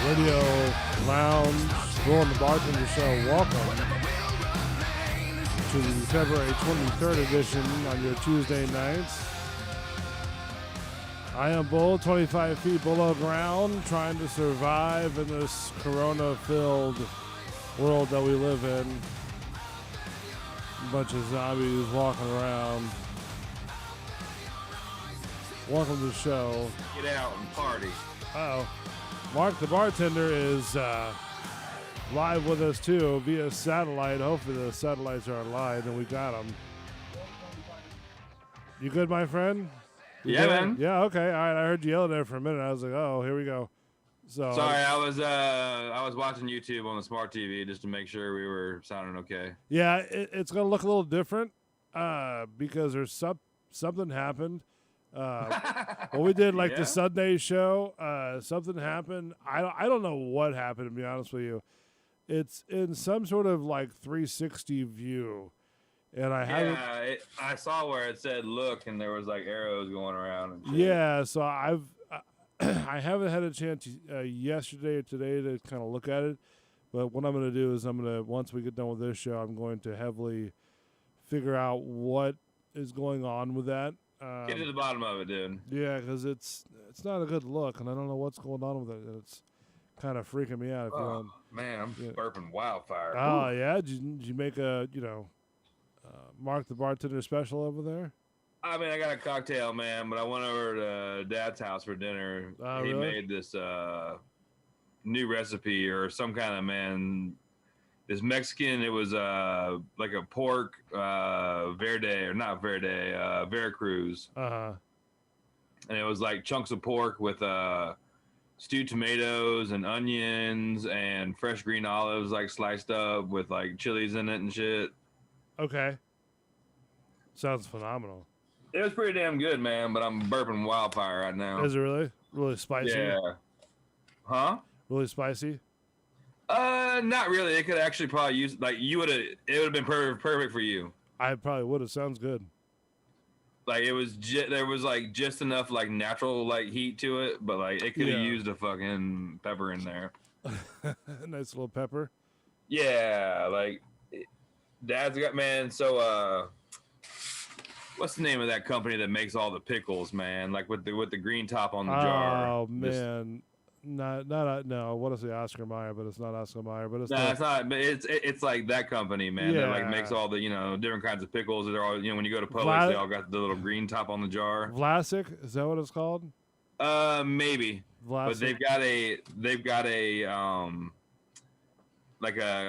Radio Lounge, Roll the Bartender Show. Welcome to the February 23rd edition on your Tuesday nights. I am Bull, 25 feet below ground, trying to survive in this corona-filled world that we live in. A bunch of zombies walking around. Welcome to the show. Get out and party. Uh-oh. Mark the Bartender is live with us, too, via satellite. Hopefully the satellites are aligned and we got them. You good, my friend? Yeah, man. Yeah, okay. All right, I heard you yelling there for a minute. I was like, oh, here we go. So sorry, I was watching YouTube on the smart TV just to make sure we were sounding okay. Yeah, it's going to look a little different because there's something happened. When we did the Sunday show, something happened. I don't know what happened, to be honest with you. It's in some sort of 360 view, and I saw where it said look, and there was arrows going around. And shit. Yeah, so I haven't had a chance yesterday or today to kind of look at it, but what I'm going to do is once we get done with this show, I'm going to heavily figure out what is going on with that. Get to the bottom of it, dude. Yeah, because it's not a good look, and I don't know what's going on with it. It's kind of freaking me out. Man, I'm burping wildfire. Oh, yeah? Did you make a, Mark the Bartender special over there? I mean, I got a cocktail, man, but I went over to Dad's house for dinner. He made this new recipe or some kind of, this Mexican, it was like a pork Veracruz. Uh-huh. And it was chunks of pork with stewed tomatoes and onions and fresh green olives sliced up with chilies in it and shit. Okay. Sounds phenomenal. It was pretty damn good, man, but I'm burping wildfire right now. Is it really? Really spicy? Yeah. Huh? Really spicy? Not really. It could actually probably use it would have been perfect for you. I probably would have. Sounds good. It was there was just enough natural heat to it, but it could have used a fucking pepper in there. Nice little pepper. Yeah, Dad's got so what's the name of that company that makes all the pickles, man? With the green top on the jar. Oh man. No. I want to say Oscar Mayer, but it's not Oscar Mayer. But it's it's not. But it's that company, man. Yeah. That makes all the different kinds of pickles. They're all when you go to Publix, they all got the little green top on the jar. Vlasic, is that what it's called? Maybe. Vlasic. But they've got a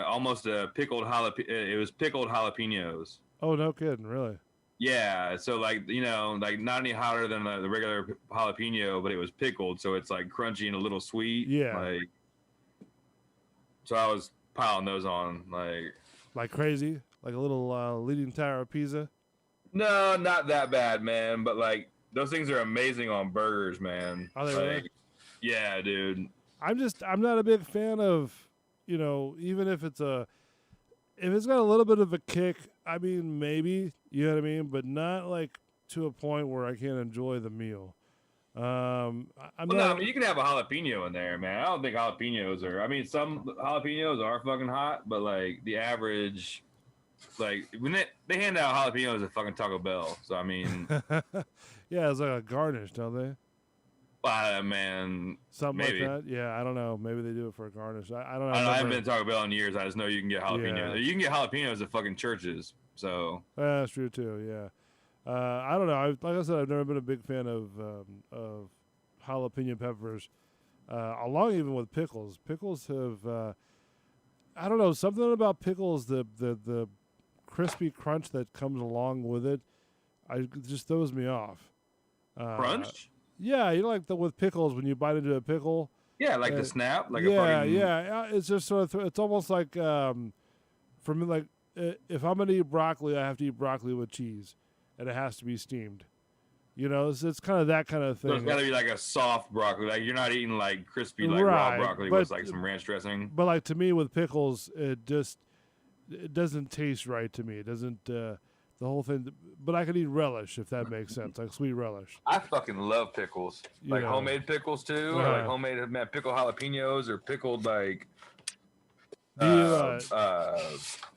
almost a pickled jalapeno. It was pickled jalapenos. Oh, no kidding, really? Yeah, so not any hotter than the regular jalapeno, but it was pickled, so it's crunchy and a little sweet. Yeah. So I was piling those on like crazy, like a little Leaning Tower of Pisa. No, not that bad, man. But those things are amazing on burgers, man. Are they really? Yeah, dude. I'm not a big fan of even if it's got a little bit of a kick. I mean, maybe, you know what I mean? But not to a point where I can't enjoy the meal. You can have a jalapeno in there, man. I don't think jalapenos are, some jalapenos are fucking hot, but the average, when they hand out jalapenos at fucking Taco Bell. So, yeah, it's like a garnish, don't they? Man, something maybe. like that. Yeah, I don't know. Maybe they do it for a garnish. I don't know. I haven't been to Taco Bell in years. I just know you can get jalapenos. Yeah. You can get jalapenos at fucking churches. So that's true too. Yeah, I don't know. Like I said, I've never been a big fan of jalapeno peppers. Along even with pickles. Pickles have I don't know, something about pickles, the crispy crunch that comes along with it, it just throws me off. Crunch? Yeah, with pickles when you bite into a pickle. Yeah, the snap, yeah. It's just sort of it's almost like for me, if I'm gonna eat broccoli, I have to eat broccoli with cheese, and it has to be steamed. You know, it's kind of that kind of thing. So it's got to be like a soft broccoli. Like you're not eating like crispy like raw broccoli with like some ranch dressing. But like to me with pickles, it doesn't taste right to me. It doesn't the whole thing. But I can eat relish if that makes sense, like sweet relish. I fucking love pickles, like homemade pickles too, or like homemade pickled jalapenos or pickled like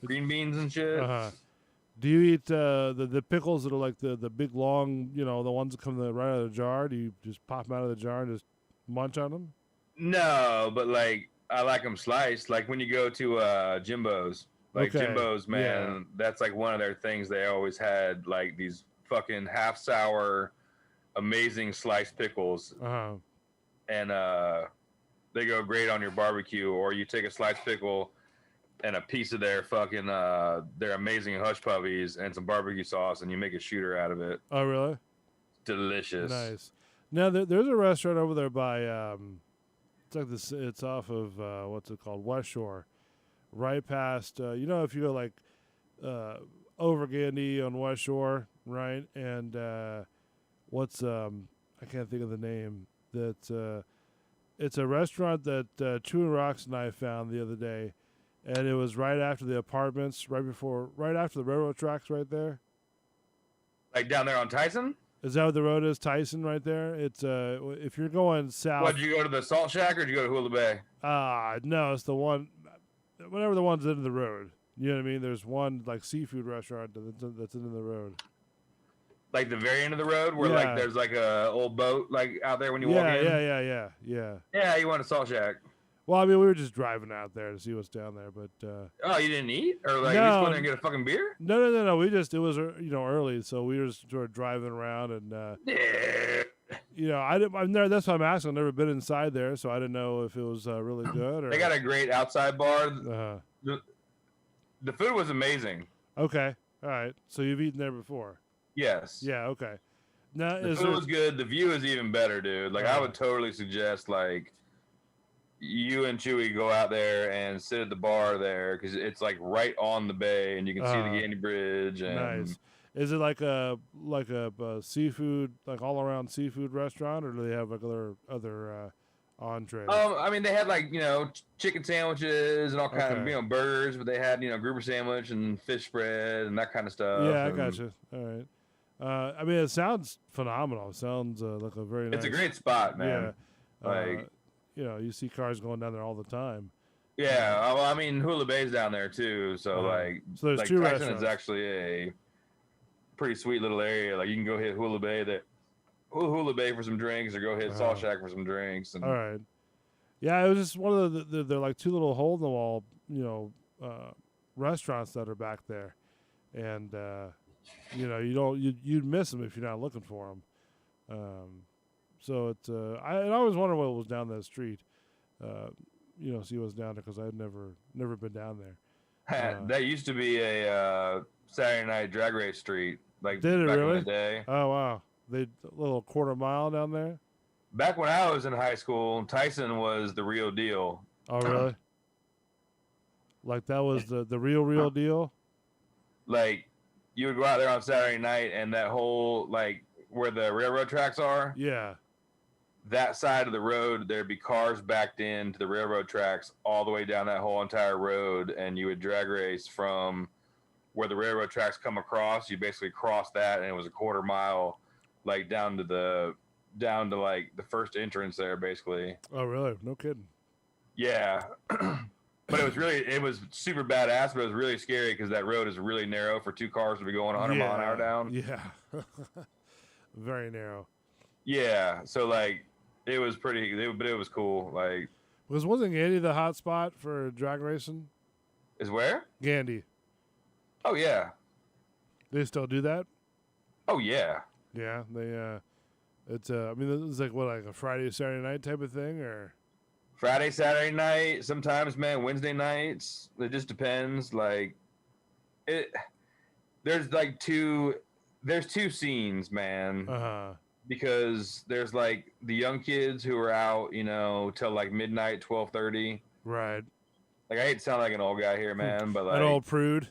green beans and shit. Do you eat the pickles that are like the big long, the ones that come right out of the jar? Do you just pop them out of the jar and just munch on them? No, but like I like them sliced. Like when you go to Jimbo's, Jimbo's, man, that's like one of their things. They always had like these fucking half sour, amazing sliced pickles, and they go great on your barbecue. Or you take a sliced pickle and a piece of their fucking their amazing hush puppies and some barbecue sauce, and you make a shooter out of it. Oh, really? Delicious. Nice. Now there's a restaurant over there by it's like this. It's off of what's it called, West Shore, right past. If you go like over Gandy on West Shore, right? And what's I can't think of the name. That it's a restaurant that Chewin' Rocks and I found the other day. And it was right after the apartments, right after the railroad tracks right there. Like down there on Tyson? Is that what the road is? Tyson right there? It's if you're going south. What, did you go to the Salt Shack or did you go to Hula Bay? No, it's the one, whatever the one's in the road. You know what I mean? There's one like seafood restaurant that's in the road. Like the very end of the road where like there's like a old boat like out there when you walk in? Yeah. Yeah, you want a Salt Shack. Well, I mean, we were just driving out there to see what's down there, but oh, you didn't eat, or like you just went there and get a fucking beer? No. We just it was early, so we were just sort of driving around, and I've never. That's why I'm asking. I've never been inside there, so I didn't know if it was really good. Or, they got a great outside bar. The food was amazing. Okay, all right. So you've eaten there before? Yes. Yeah. Okay. Now the food was good. The view is even better, dude. Like I would totally suggest like. You and Chewy go out there and sit at the bar there because it's like right on the bay and you can see the Gandy Bridge. And nice. Is it like a seafood, like all around seafood restaurant, or do they have like other entrees? I mean, they had like chicken sandwiches and all kind of burgers, but they had grouper sandwich and fish spread and that kind of stuff. Yeah, I gotcha. All right. I mean, it sounds phenomenal. It sounds like a very nice. It's a great spot, man. Yeah. You see cars going down there all the time. Yeah, well, I mean, Hula Bay's down there too, so so there's two Tyson restaurants. Is actually a pretty sweet little area. Like you can go hit Hula Bay Hula Bay for some drinks, or go hit Salt Shack for some drinks. And, all right. Yeah, it was just one of they're like two little hole in the wall, restaurants that are back there, and you'd miss them if you're not looking for them. So it's I always wonder what was down that street, see what's down there because I've never been down there. That used to be a Saturday night drag race street. Like did it back really? in the day. Oh wow, a little quarter mile down there. Back when I was in high school, Tyson was the real deal. Oh really? Like that was the real deal. Like you would go out there on Saturday night, and that whole like where the railroad tracks are. Yeah. That side of the road, there'd be cars backed into the railroad tracks all the way down that whole entire road, and you would drag race from where the railroad tracks come across. You basically cross that, and it was a quarter mile, like down to like the first entrance there, basically. Oh, really? No kidding. Yeah, but it was super badass, but it was really scary because that road is really narrow for two cars to be going 100 mile an hour down. Yeah, very narrow. Yeah, so like. It was but it was cool. Like, wasn't Gandy the hot spot for drag racing? Is where? Gandy. Oh yeah. They still do that? Oh yeah. Yeah, they. It's I mean, it's like like a Friday, Saturday night type of thing, or. Friday, Saturday night. Sometimes, man, Wednesday nights. It just depends. Like, there's two scenes, man. Because there's like the young kids who are out, till like midnight, 12:30. Right. Like I hate to sound like an old guy here, man, but like an old prude.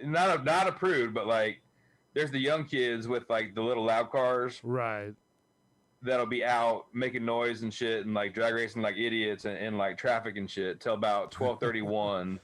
Not a prude, but like there's the young kids with like the little loud cars, right? That'll be out making noise and shit and like drag racing like idiots and like traffic and shit till about 12:31.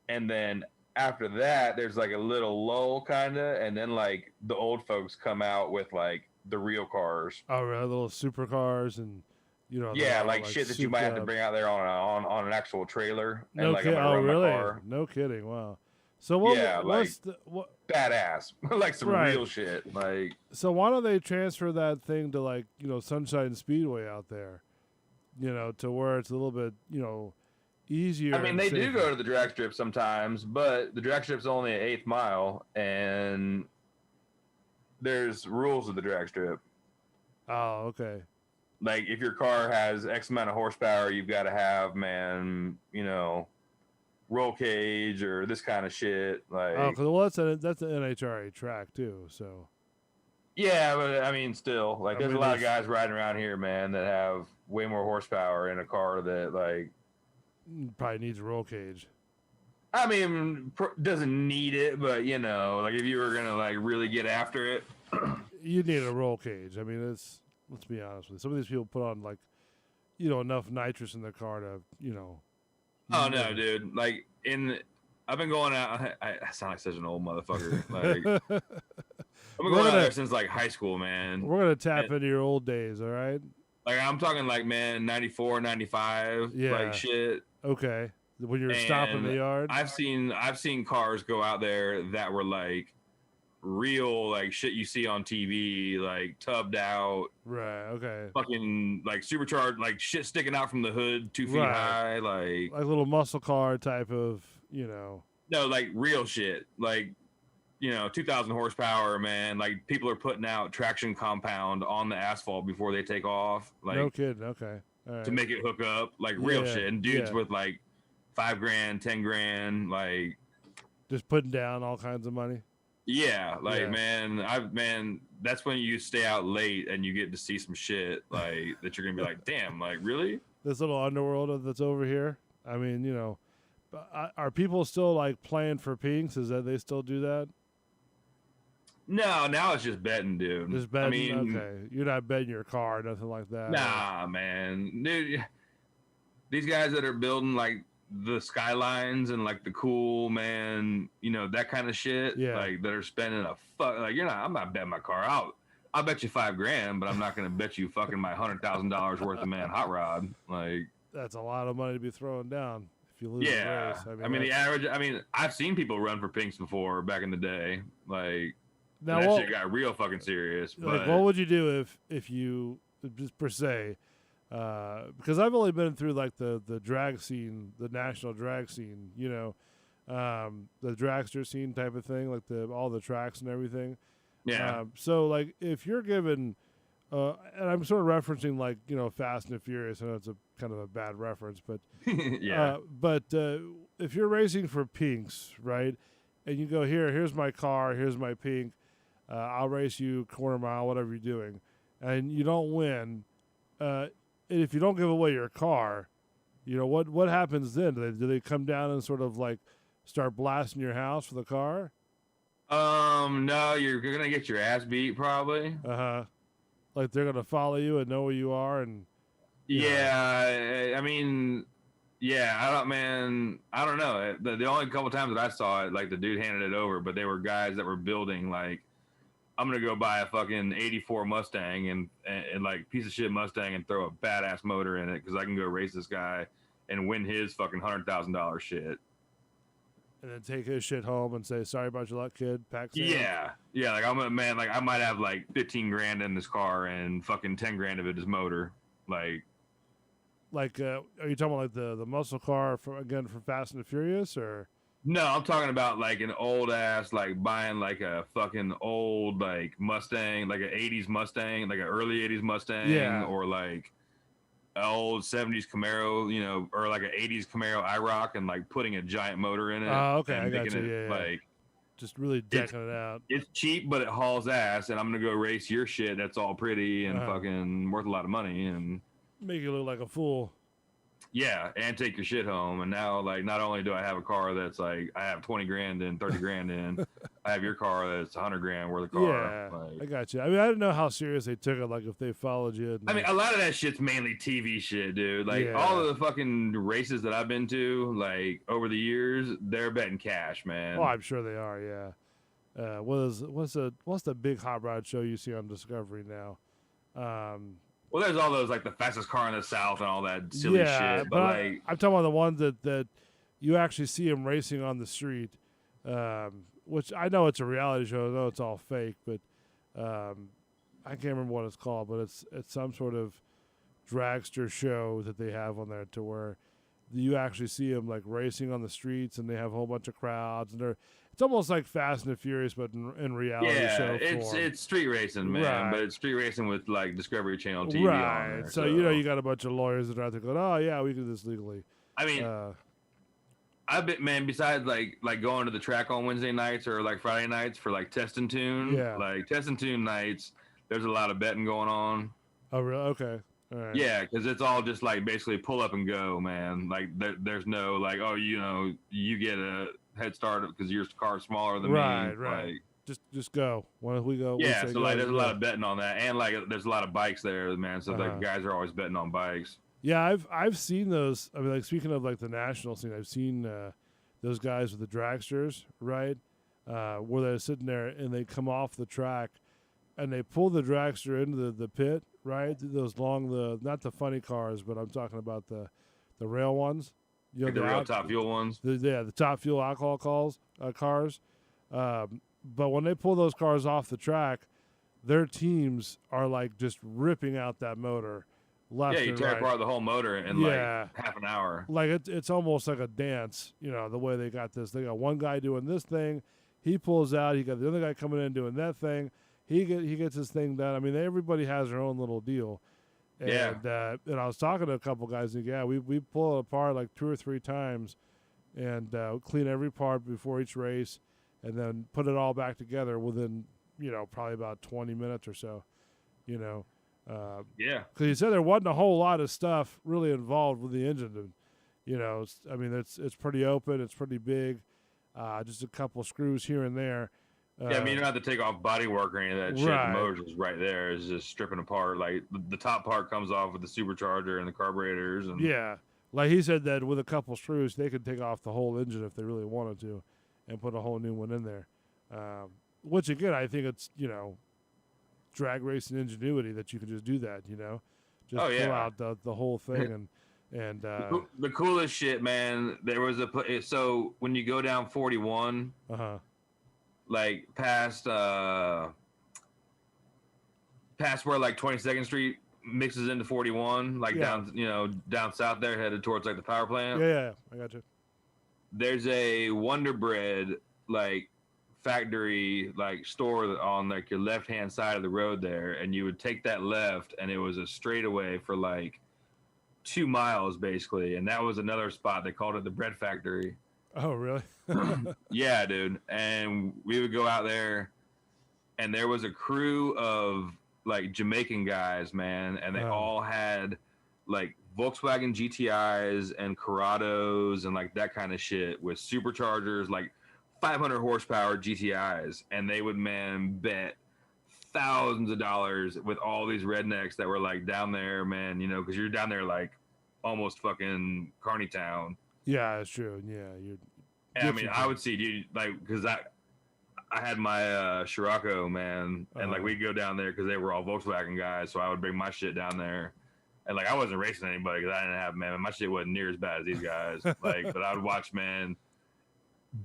And then after that, there's like a little lull kind of, and then like the old folks come out with like the real cars. Oh, really? Little supercars and yeah, like shit that you might have to bring out there on an actual trailer. No kidding. Oh, really? No kidding. Wow. So what? Yeah, what's like what? Badass, like some real shit. Like, so why don't they transfer that thing to like Sunshine Speedway out there? To where it's a little bit easier. I mean, they do go to the drag strip sometimes, but the drag strip's only an 1/8 mile, and there's rules of the drag strip. Oh, okay. Like, if your car has X amount of horsepower, you've got to have, roll cage or this kind of shit. Like, that's an NHRA track too. So. Yeah, but I mean, still, like, there's a lot of guys riding around here, man, that have way more horsepower in a car that, like, probably needs a roll cage. I mean, doesn't need it, but like if you were gonna like really get after it, you need a roll cage. I mean, let's be honest with you. Some of these people put on like, enough nitrous in their car to, Oh no, dude! Like I've been going out. I sound like such an old motherfucker. Like I've been going out there since like high school, man. We're gonna tap into your old days, all right? Like I'm talking like 94, 95, like shit. Okay. When you're stopping the yard, I've seen cars go out there that were like real like shit you see on TV, like tubbed out. Right. Okay. Fucking like supercharged, like shit sticking out from the hood 2 feet high, like little muscle car type of, No, like real shit, like 2,000 horsepower, man. Like people are putting out traction compound on the asphalt before they take off. Like no kidding. Okay. All right. To make it hook up, like real shit. And dudes with like $5,000, $10,000, like just putting down all kinds of money. Yeah, like man, that's when you stay out late and you get to see some shit like that. You're gonna be like, damn, like really? This little underworld that's over here. I mean, are people still like playing for pinks? Is that they still do that? No, now it's just betting, dude. Just betting. I mean, okay, you're not betting your car, nothing like that. Nah, man, dude. These guys that are building like the skylines and like the cool, man, that kind of shit. Yeah. Like that are spending I'm not betting my car out. I'll bet you $5,000, but I'm not gonna bet you fucking my $100,000 worth of hot rod. Like that's a lot of money to be throwing down if you lose the race. I mean the average. I mean, I've seen people run for pinks before back in the day. Like now that shit got real fucking serious. Like, but what would you do if you just per se? Because I've only been through like the drag scene, the national drag scene, the dragster scene type of thing, like all the tracks and everything. Yeah. So like if you're given, and I'm sort of referencing like Fast and Furious. I know it's a kind of a bad reference, but yeah. But if you're racing for pinks, right, and you go here's my car, here's my pink, I'll race you quarter mile, whatever you're doing, and you don't win. And if you don't give away your car, what happens then? Do they come down and sort of like start blasting your house for the car? No, you're gonna get your ass beat probably. Like they're gonna follow you and know where you are, and I mean, I don't know. The only couple times that I saw it, like the dude handed it over, but they were guys that were building like, I'm gonna go buy a fucking '84 Mustang and like piece of shit Mustang and throw a badass motor in it because I can go race this guy and win his fucking $100,000 shit. And then take his shit home and say, "Sorry about your luck, kid." Pack sand. Yeah. Like I'm a man. Like I might have like 15 grand in this car and fucking 10 grand of it is motor. Like, are you talking about like the muscle car from Fast and the Furious or? No, I'm talking about like an old ass, like buying like a fucking old like Mustang, like an 80s Mustang, like an early 80s Mustang, or like an old 70s Camaro, or like an 80s Camaro IROC and like putting a giant motor in it. Oh, okay, I got you. Yeah, like just really decking it out. It's cheap, but it hauls ass, and I'm gonna go race your shit that's all pretty and fucking worth a lot of money and make you look like a fool. Yeah, and take your shit home. And now, like, not only do I have a car that's like I have 20 grand in, 30 grand in, I have your car that's 100 grand worth of car. Yeah, Like, I got you. I mean, I didn't know how serious they took it. Like, if they followed you. I mean, a lot of that shit's mainly TV shit, dude. Like, all of the fucking races that I've been to, like, over the years, they're betting cash, man. Oh, I'm sure they are. Yeah. What's the big hot rod show you see on Discovery now? Well, there's all those like the fastest car in the South and all that silly shit. But like, I'm talking about the ones that you actually see them racing on the street. Which I know it's a reality show. I know it's all fake, but I can't remember what it's called. But it's some sort of dragster show that they have on there to where you actually see them like racing on the streets, and they have a whole bunch of crowds, and it's almost like Fast and the Furious, but in reality show form. It's street racing, man, right. But it's street racing with like Discovery Channel TV right. on there. So you got a bunch of lawyers that are out there going, "Oh yeah, we can do this legally." I mean, I bet, man. Besides like going to the track on Wednesday nights or like Friday nights for like test and tune, like test and tune nights, there's a lot of betting going on. Oh really? Okay. All right. Yeah, because it's all just like basically pull up and go, man. Like there's no like, oh, you get a head start because your car's smaller than me. Right. Like, just go. Why don't we go? Yeah, so like there's a lot of betting on that, and like there's a lot of bikes there, man. So like guys are always betting on bikes. Yeah, I've seen those. I mean, like speaking of like the national scene, I've seen those guys with the dragsters, right? Where they're sitting there and they come off the track, and they pull the dragster into the pit, right? Those not the funny cars, but I'm talking about the rail ones. You know, like the real top fuel ones. The top fuel alcohol cars. But when they pull those cars off the track, their teams are like just ripping out that motor left and right. Yeah, you tear apart the whole motor in like half an hour. Like it's almost like a dance, the way they got this. They got one guy doing this thing, he pulls out. You got the other guy coming in doing that thing. He gets his thing done. I mean, everybody has their own little deal. And, and I was talking to a couple guys, and we pull it apart like 2 or 3 times, and clean every part before each race, and then put it all back together within probably about 20 minutes or so. Because he said there wasn't a whole lot of stuff really involved with the engine. I mean it's pretty open, it's pretty big, just a couple screws here and there. I mean, you don't have to take off body work or any of that shit. The motor's right there. It's just stripping apart. Like the top part comes off with the supercharger and the carburetors. And like he said that with a couple screws, they could take off the whole engine if they really wanted to, and put a whole new one in there. Which again, I think it's drag racing ingenuity that you can just do that. Just pull out the whole thing and the coolest shit, man. There was so when you go down 41. Like past where like 22nd Street mixes into 41, like down south there, headed towards like the power plant. Yeah, I got you. There's a Wonder Bread like factory like store on like your left hand side of the road there, and you would take that left, and it was a straightaway for like 2 miles basically, and that was another spot. They called it the Bread Factory. Oh, really? Yeah, dude. And we would go out there, and there was a crew of like Jamaican guys, man, and they all had like Volkswagen GTIs and Corrados and like that kind of shit with superchargers, like 500 horsepower GTIs, and they would bet thousands of dollars with all these rednecks that were like down there, man, because you're down there like almost fucking Carney Town. Yeah, that's true. Yeah, I mean, I would see, dude, like, because I had my Scirocco, man, and like we'd go down there because they were all Volkswagen guys, so I would bring my shit down there, and like I wasn't racing anybody because I didn't have, man, my shit wasn't near as bad as these guys, like, but I would watch, man,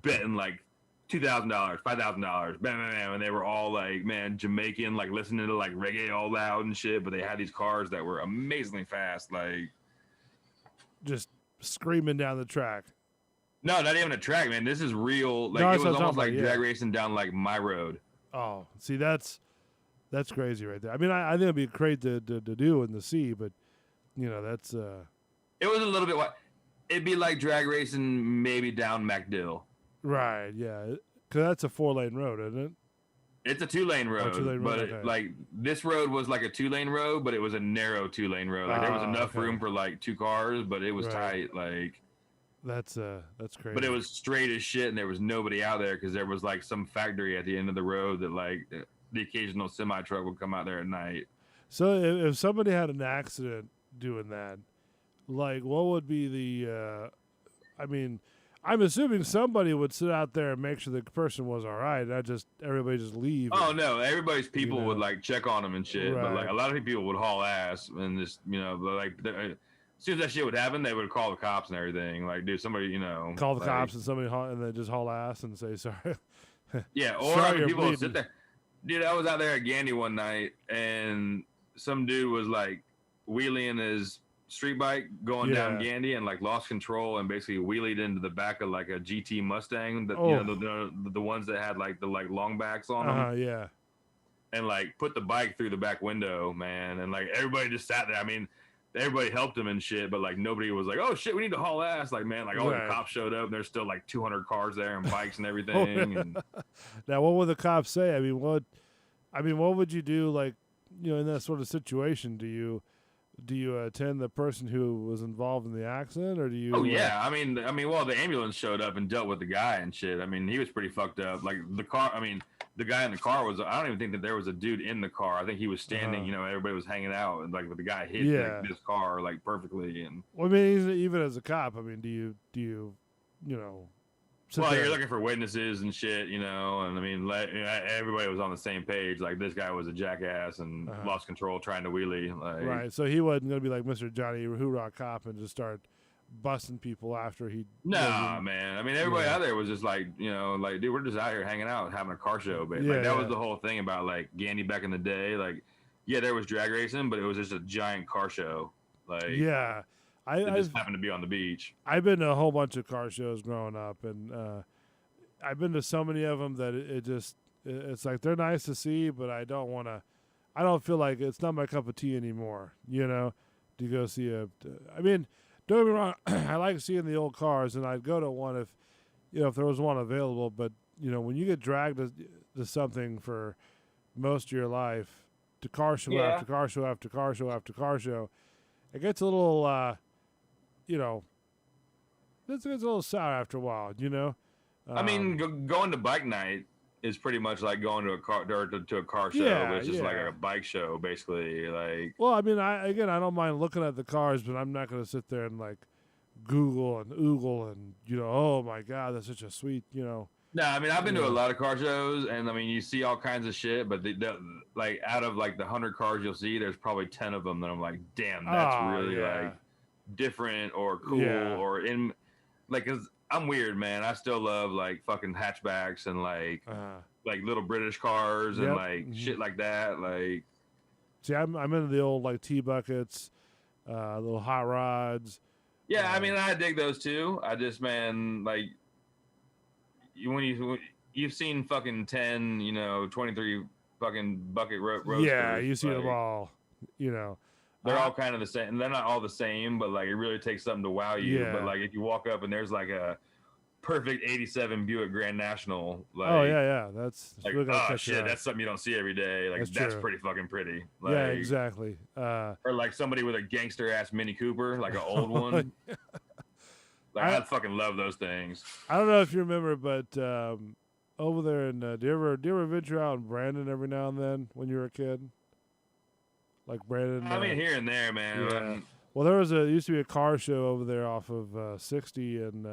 betting like $2,000, $5,000, bam, and they were all like, man, Jamaican, like listening to like reggae all loud and shit, but they had these cars that were amazingly fast, like just screaming down the track. No, not even a track, man. This is real. Like it was almost like drag racing down like my road. Oh, see, that's crazy right there. I mean, I think it'd be great to do in the sea, but that's. It was a little bit what it'd be like drag racing, maybe down MacDill. Right. Yeah, because that's a 4-lane road, isn't it? It's a 2-lane road, 2-lane road, but okay. like this road was like a 2-lane road, but it was a narrow 2-lane road. Like there was enough room for like 2 cars, but it was tight. Like that's crazy. but it was straight as shit, and there was nobody out there because there was like some factory at the end of the road that like the occasional semi truck would come out there at night. So if somebody had an accident doing that, like what would be the? I mean, I'm assuming somebody would sit out there and make sure the person was all right. Not just everybody just leave. Oh no, everybody's people would like check on them and shit. Right. But like a lot of people would haul ass and just but like as soon as that shit would happen, they would call the cops and everything. Like, dude, somebody call the cops and somebody and then just haul ass and say sorry. Yeah, or sorry, people would sit there. Dude, I was out there at Gandy one night and some dude was like wheeling his street bike going down Gandy and like lost control and basically wheelied into the back of like a GT Mustang that the ones that had like the like long backs on them. Yeah. And like put the bike through the back window, man, and like everybody just sat there. I mean, everybody helped him and shit, but like nobody was like, "Oh shit, we need to haul ass." Like, man, like all the cops showed up and there's still like 200 cars there and bikes and everything. And now, what would the cops say? I mean, what would you do? Like, in that sort of situation, do you attend the person who was involved in the accident, or do you? Oh yeah, I mean, well, the ambulance showed up and dealt with the guy and shit. I mean, he was pretty fucked up. Like the car, I mean, the guy in the car was. I don't even think that there was a dude in the car. I think he was standing. Everybody was hanging out, and like the guy hit like, this car like perfectly. And well, I mean, even as a cop, I mean, do you well, you're looking for witnesses and shit, and I mean, everybody was on the same page. Like this guy was a jackass and lost control trying to wheelie. Like, right, so he wasn't gonna be like Mr. Johnny Hoorah cop and just start busting people after he. Nah, man. I mean, everybody out there was just like, like, dude, we're just out here hanging out, having a car show, but like that was the whole thing about like Gandy back in the day. Like, yeah, there was drag racing, but it was just a giant car show. Like, yeah. I just happened to be on the beach. I've been to a whole bunch of car shows growing up, and I've been to so many of them that it's like they're nice to see, but I don't feel like it's not my cup of tea anymore. To go see I mean, don't get me wrong, I like seeing the old cars, and I'd go to one if there was one available. But when you get dragged to something for most of your life, to car show after car show after car show after car show, it gets a little. It gets a little sour after a while, I mean, going to bike night is pretty much like going to a car show. But it's just like a bike show, basically. Like, well, I mean, I don't mind looking at the cars, but I'm not going to sit there and like Google and oogle and oh my god, that's such a sweet, No, I mean, I've been to a lot of car shows, and I mean, you see all kinds of shit, but like out of like the 100 cars you'll see, there's probably 10 of them that I'm like, damn, that's really like different or cool or in like, cause I'm weird, man. I still love like fucking hatchbacks and like little British cars and like shit like that. Like, see, I'm into the old like T-buckets, little hot rods. Yeah, I mean, I dig those too. I just, man, like when you've seen fucking 10, 23 fucking bucket roasters. Yeah, you see them all. They're all kind of the same. They're not all the same, but like it really takes something to wow you. Yeah. But like if you walk up and there's like a perfect '87 Buick Grand National, like, oh yeah, that's like, oh shit, that's something you don't see every day. Like that's pretty fucking pretty. Like, yeah, exactly. Or like somebody with a gangster ass Mini Cooper, like an old one. Like I fucking love those things. I don't know if you remember, but over there in do you ever venture out in Brandon every now and then when you were a kid? Like Brandon. I mean, here and there, man. Yeah. Well, there used to be a car show over there off of 60 and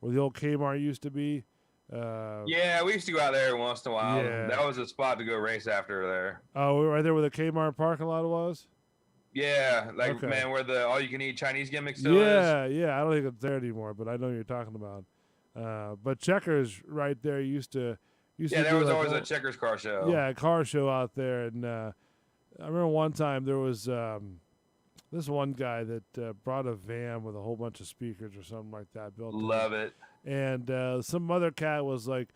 where the old Kmart used to be. Yeah, we used to go out there once in a while. Yeah. That was a spot to go race after there. Oh, right there where the Kmart parking lot was? Yeah, like, man, where the all-you-can-eat Chinese gimmick still is? Yeah, I don't think it's there anymore, but I know what you're talking about. But Checkers right there used to there was always a Checkers car show. Yeah, a car show out there, and I remember one time there was this one guy that brought a van with a whole bunch of speakers or something like that built. Love it. And some other cat was like,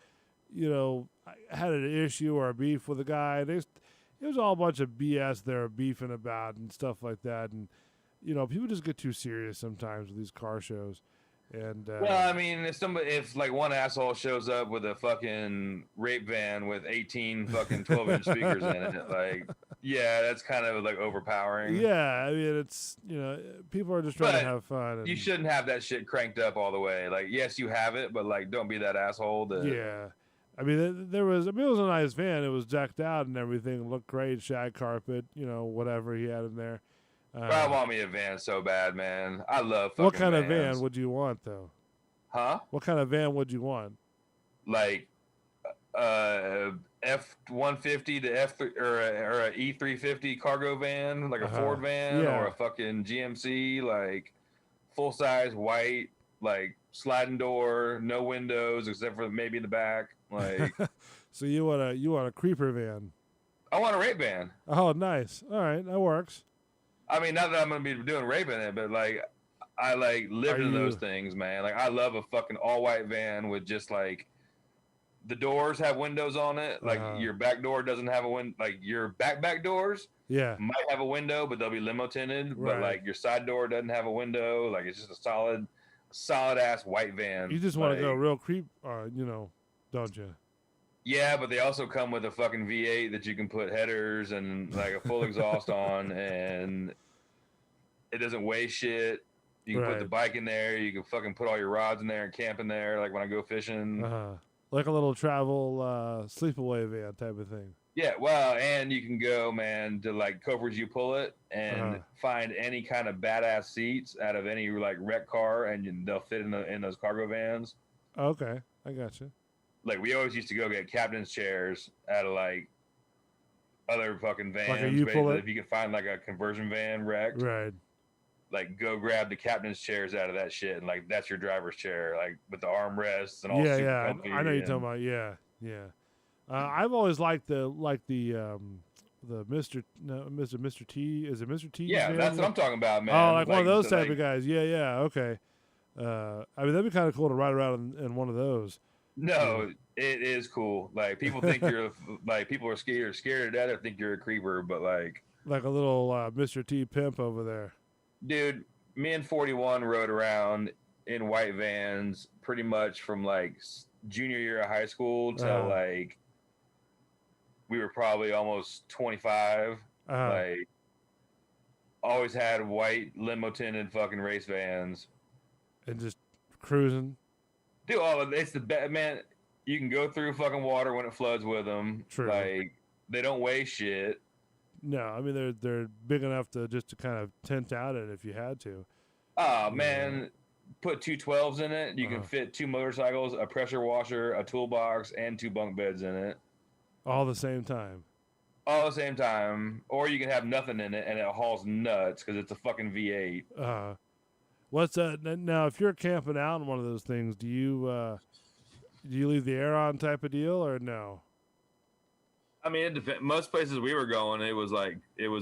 had an issue or a beef with a guy. It was all a bunch of BS they were beefing about and stuff like that. And, people just get too serious sometimes with these car shows. And well, I mean, if like one asshole shows up with a fucking rape van with 18 fucking 12-inch speakers in it, like, yeah, that's kind of like overpowering. Yeah, I mean, it's, people are just trying to have fun. And you shouldn't have that shit cranked up all the way. Like, yes, you have it, but like, don't be that asshole. Yeah. I mean, it was a nice van. It was decked out and everything. It looked great, shag carpet, whatever he had in there. I want me a van so bad, man. I love fucking What kind vans. of van would you want, though? Huh? What kind of van would you want? Like, F-150 to or a E350 cargo van, like a Ford van, or a fucking GMC, like full size white, like sliding door, no windows except for maybe in the back. Like, so you want a creeper van? I want a rape van. Oh, nice. All right, that works. I mean, not that I'm gonna be doing rape in it, but like, I like lived in those things, man. Like, I love a fucking all white van with just like the doors have windows on it. Like your back door doesn't have a window. Like your back doors, might have a window, but they'll be limo tinted. Right. But like your side door doesn't have a window. Like it's just a solid ass white van. You just want to go real creep, don't you? Yeah, but they also come with a fucking V8 that you can put headers and like a full exhaust on, and it doesn't weigh shit. You can put the bike in there. You can fucking put all your rods in there and camp in there. Like when I go fishing. Like a little travel sleepaway van type of thing. Yeah, well, and you can go, man, to like Coverage You Pull It and find any kind of badass seats out of any like wreck car, and they'll fit in those cargo vans. Okay, I got you. Like we always used to go get captain's chairs out of like other fucking vans. Like if you could find like a conversion van wrecked, right? Like go grab the captain's chairs out of that shit, and like that's your driver's chair, like with the armrests and all. Yeah, I know you're talking about. Yeah. I've always liked the Mr. T. Is it Mr. T? Yeah, that's what I'm talking about, man. Oh, like one of those type of guys. Yeah. Okay. I mean, that'd be kind of cool to ride around in one of those. No, it is cool. Like people think you're like people are scared to death or think you're a creeper, but like a little Mr. T pimp over there. Dude, me and 41 rode around in white vans pretty much from like junior year of high school till like we were probably almost 25. Like always had white limo tinted fucking race vans and just cruising. Dude, it's the best, man. You can go through fucking water when it floods with them. True. Like they don't weigh shit. No, I mean they're big enough to kind of tent out it if you had to. Oh man, put 2 12s in it. You can fit 2 motorcycles, a pressure washer, a toolbox, and 2 bunk beds in it. All the same time. All the same time, or you can have nothing in it and it hauls nuts because it's a fucking V8. What's now? If you're camping out in one of those things, do you leave the air on type of deal or no? I mean, it depends. Most places we were going, it was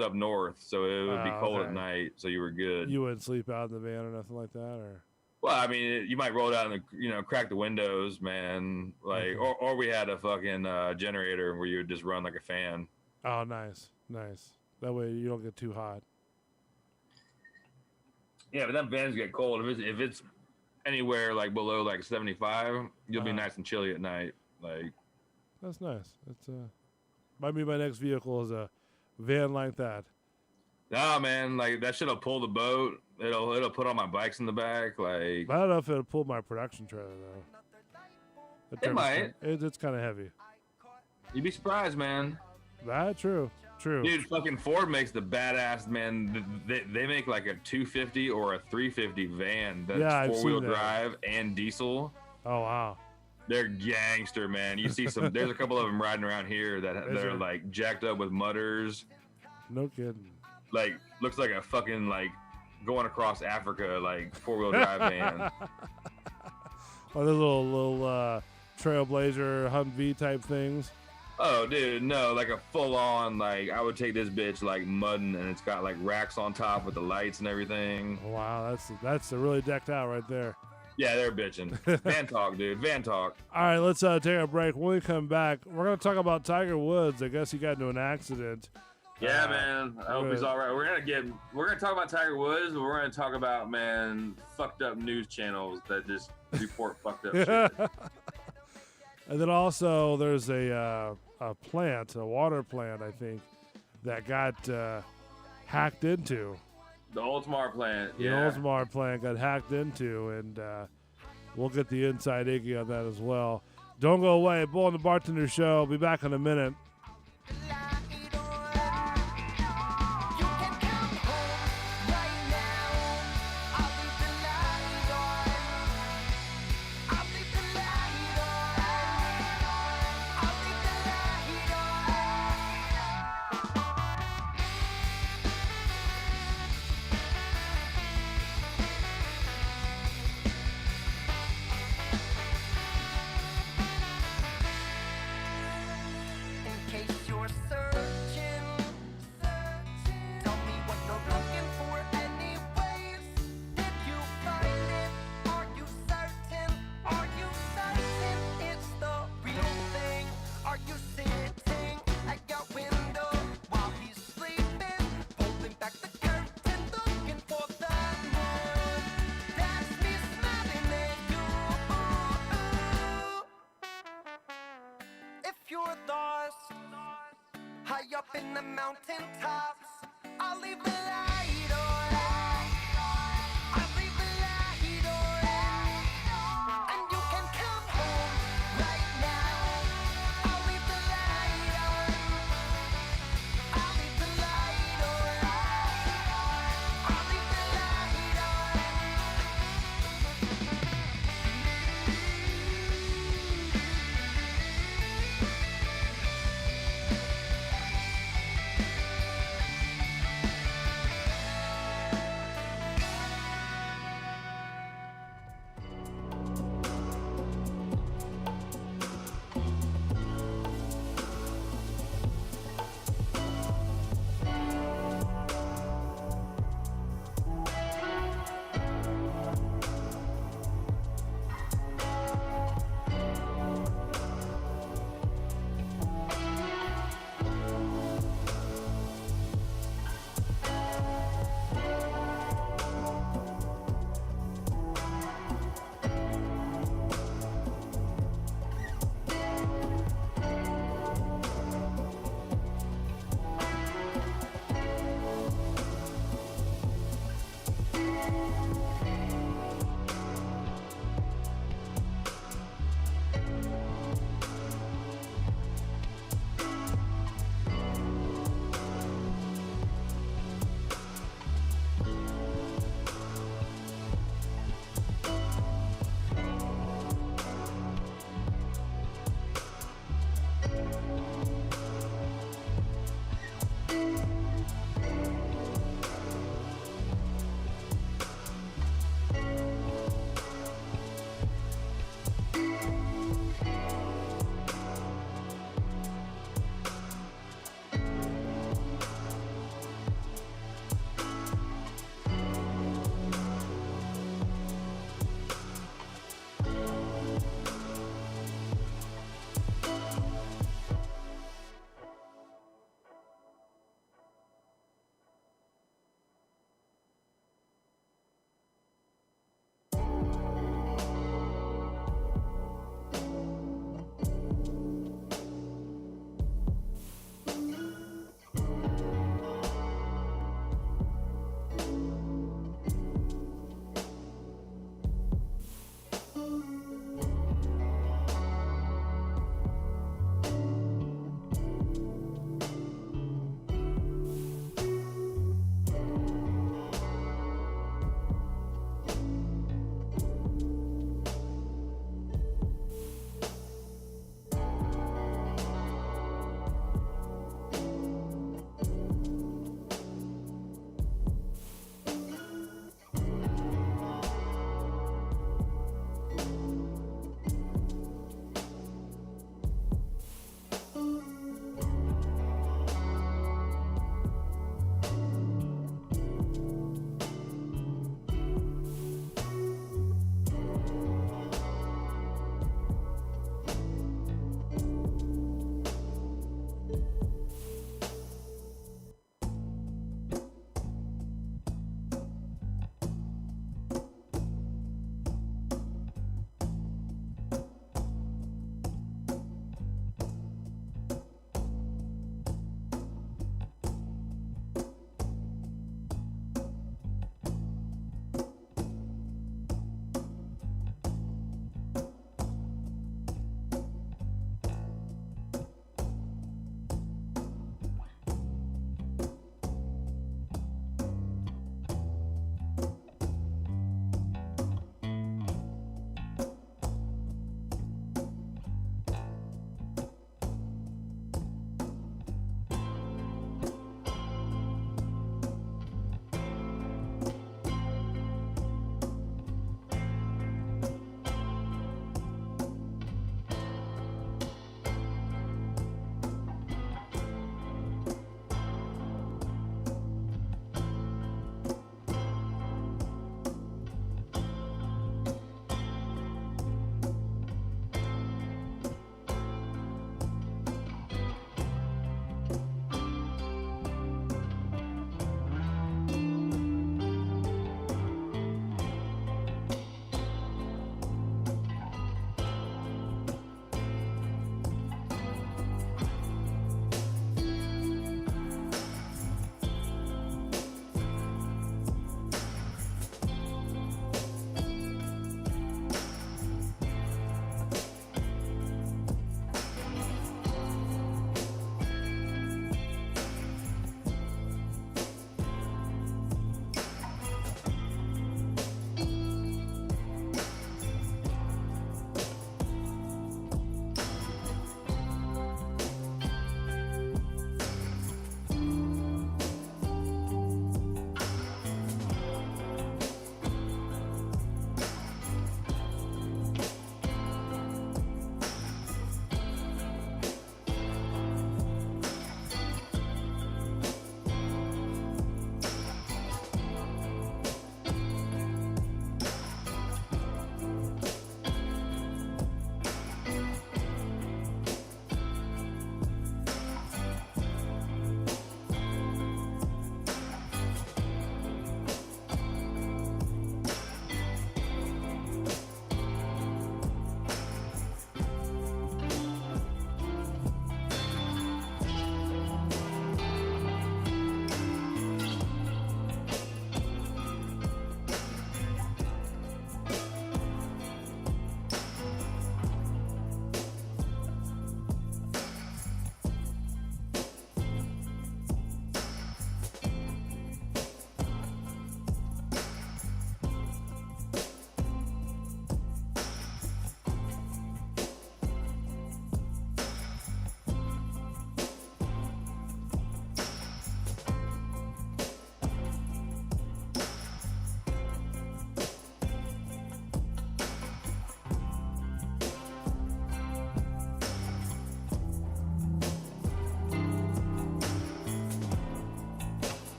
up north, so it would be cold at night, so you were good. You wouldn't sleep out in the van or nothing like that, or? Well, I mean, you might roll down and crack the windows, man. Like, or we had a fucking generator where you would just run like a fan. Oh, nice. That way you don't get too hot. Yeah, but then vans get cold. If it's anywhere like below like 75, you'll be nice and chilly at night. Like, that's nice. It's might be my next vehicle is a van like that. Nah, man, like that shit'll pull the boat. It'll put all my bikes in the back. Like, I don't know if it'll pull my production trailer though. It might. It's kind of heavy. You'd be surprised, man. That true. Dude, fucking Ford makes the badass, man. They make like a 250 or a 350 van that's 4-wheel drive and diesel. Oh wow. They're gangster, man. You see there's a couple of them riding around here that are like jacked up with mutters. No kidding. Like looks like a fucking like going across Africa, like 4-wheel drive van. Or those little Trailblazer Humvee type things. Oh, dude, no, like a full-on, like, I would take this bitch, like, mudding, and it's got, like, racks on top with the lights and everything. Wow, that's really decked out right there. Yeah, they're bitching. Van talk, dude, van talk. All right, let's take a break. When we come back, we're going to talk about Tiger Woods. I guess he got into an accident, Yeah, man. I hope he's all right. We're gonna talk about Tiger Woods, but we're gonna talk about, man, fucked up news channels that just report fucked up shit. And then also there's a water plant, I think, that got hacked into. The Oldsmar plant. The yeah. Oldsmar plant got hacked into, and we'll get the inside Iggy on that as well. Don't go away. Bull and the Bartender Show. Be back in a minute.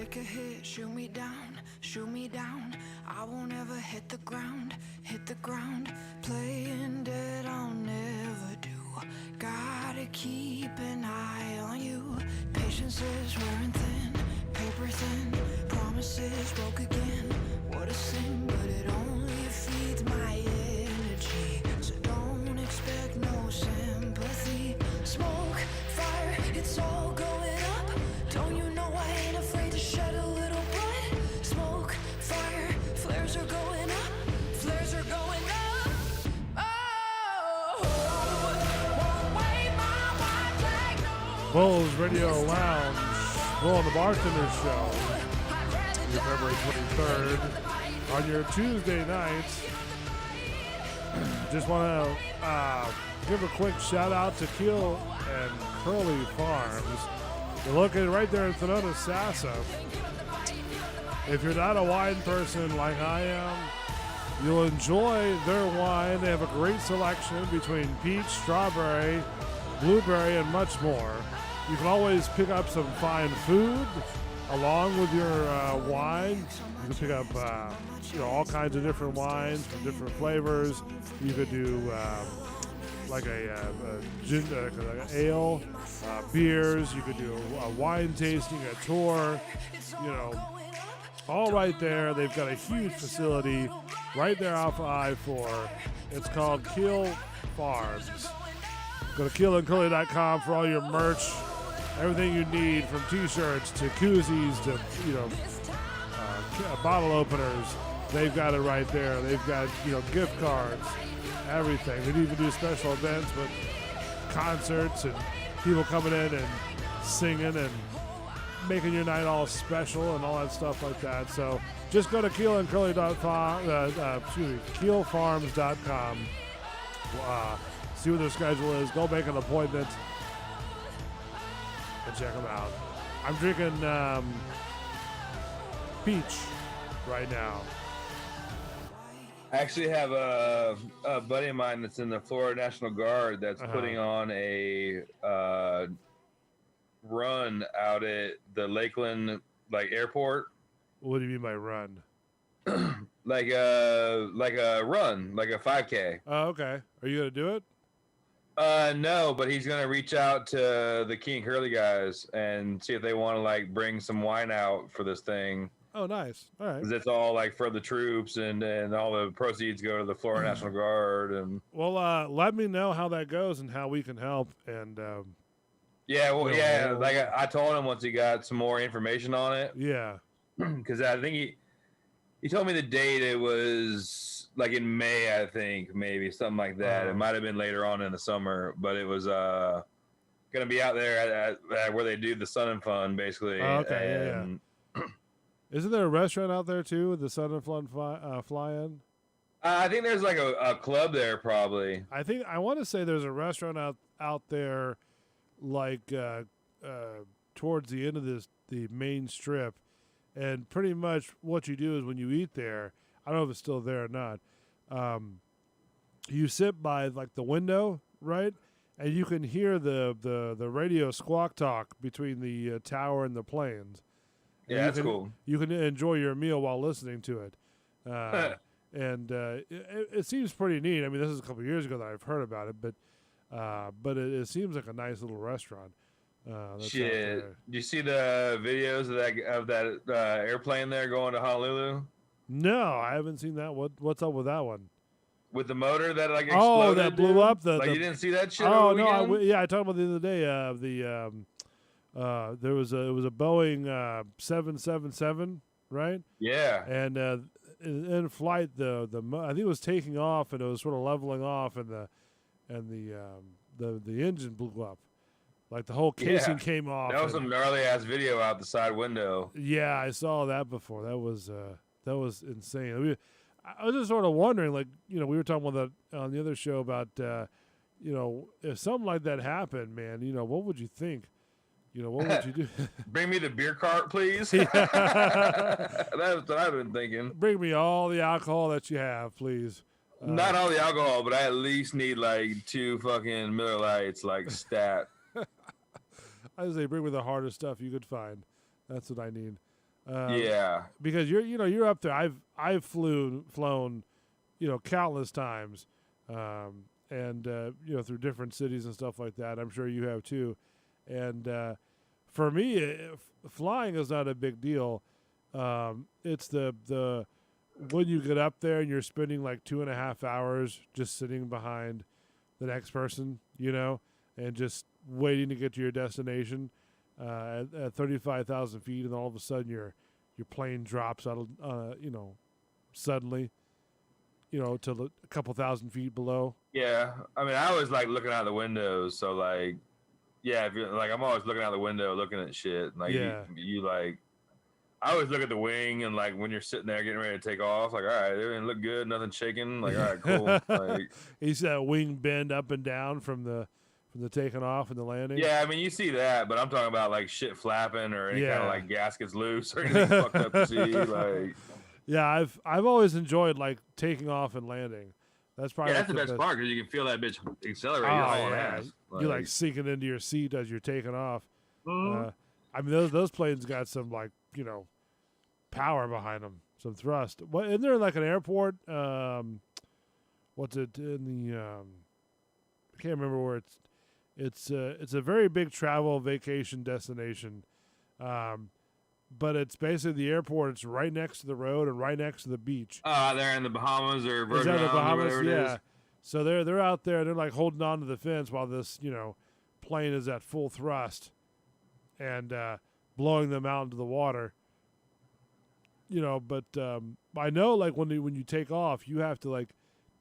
take a hit, shoot me down, shoot me down. I won't ever hit the ground, playing dead I'll never do. Gotta keep an eye on you. Patience is wearing thin, paper thin, promises broke again. What a sin, but it only feeds my energy. So don't expect no sympathy. Smoke, fire, it's all going up. Don't you know I ain't afraid to shed a little blood? Smoke, fire, flares are going up, flares are going up. Oh, won't wave my white flag, no. Bulls Radio Lounge, Bull and the Bartender Show, February 23rd. On your Tuesday nights, just want to give a quick shout out to Keel and Curly Farms. They're located right there in Sonoma, Sassa. If you're not a wine person like I am, you'll enjoy their wine. They have a great selection between peach, strawberry, blueberry, and much more. You can always pick up some fine food along with your wine. You can pick up all kinds of different wines from different flavors. You could do like a ale, beers. You could do a wine tasting, a tour, all right there. They've got a huge facility right there off of I-4. It's called Keel Farms. Go to keelandcurly.com for all your merch, everything you need from t-shirts to koozies to, bottle openers. They've got it right there. They've got, gift cards, everything. They even do special events with concerts and people coming in and singing and making your night all special and all that stuff like that. So just go to keelfarms.com. See what their schedule is. Go make an appointment and check them out. I'm drinking peach right now. I actually have a buddy of mine that's in the Florida National Guard that's putting on a run out at the Lakeland airport. What do you mean by run? like a run, like a 5K. Oh, okay. Are you gonna do it? No, but he's gonna reach out to the King Curly guys and see if they want to bring some wine out for this thing. Oh, nice. All right. 'Cause it's all for the troops and all the proceeds go to the Florida National Guard and. Well, let me know how that goes and how we can help. And I told him once he got some more information on it. Yeah. Because I think he told me the date. It was in May, I think, maybe something like that. It might have been later on in the summer, but it was gonna be out there at where they do the Sun and Fun, basically. Oh, okay. And, yeah. Isn't there a restaurant out there too with the Sun and Fun fly-in? I think there's a club there, probably. I want to say there's a restaurant out there, towards the end of the main strip, and pretty much what you do is when you eat there, I don't know if it's still there or not. You sit by the window, right, and you can hear the radio squawk talk between the tower and the planes. Yeah, that's cool. You can enjoy your meal while listening to it. And it seems pretty neat. I mean, this is a couple of years ago that I've heard about it, but it seems like a nice little restaurant. Shit! Do you see the videos of that airplane there going to Honolulu? No, I haven't seen that. What's up with that one? With the motor that exploded? Oh, that blew up. You didn't see that shit? Oh no! I talked about the other day. There was a Boeing 777, right? Yeah. And in flight, I think it was taking off, and it was sort of leveling off, and the engine blew up. The whole casing came off. That was some gnarly ass video out the side window. Yeah, I saw that before. That was insane. I was just sort of wondering, we were talking about that on the other show about, if something like that happened, man, what would you think? What would you do? Bring me the beer cart, please. That's what I've been thinking. Bring me all the alcohol that you have, please. Not all the alcohol, but I at least need 2 fucking Miller Lights, stat. I say bring me the hardest stuff you could find. That's what I need. Yeah. Because you're up there. I've flown, countless times, and through different cities and stuff like that. I'm sure you have too. And for me, flying is not a big deal. It's the when you get up there and you're spending like 2.5 hours just sitting behind the next person, and just waiting to get to your destination at 35,000 feet, and all of a sudden your plane drops out of suddenly, to a couple thousand feet below. Yeah, I mean, I was like looking out the windows, so like, yeah, if you're like, I'm always looking out the window, looking at shit. Like, Yeah. you like, I always look at the wing, and like when you're sitting there getting ready to take off, like, all right, everything look good, nothing shaking. Like, all right, cool. Like, you see that wing bend up and down from the taking off and the landing. yeah, I mean, you see that, but I'm talking about like shit flapping or any kind of like gaskets loose or anything fucked up to see. Like, yeah, I've always enjoyed like taking off and landing. That's probably that's the best part because you can feel that bitch accelerate. Oh, yeah. You're like sinking into your seat as you're taking off. I mean, those planes got some like power behind them, some thrust. What isn't there like an airport? What's it in the? I can't remember where it's a very big travel vacation destination, but it's basically the airport. It's right next to the road and right next to the beach. They're in the Bahamas or Virgin Islands, or whatever it is. So they're out there. They're like holding on to the fence while this plane is at full thrust, and blowing them out into the water. But I know like when you take off, you have to like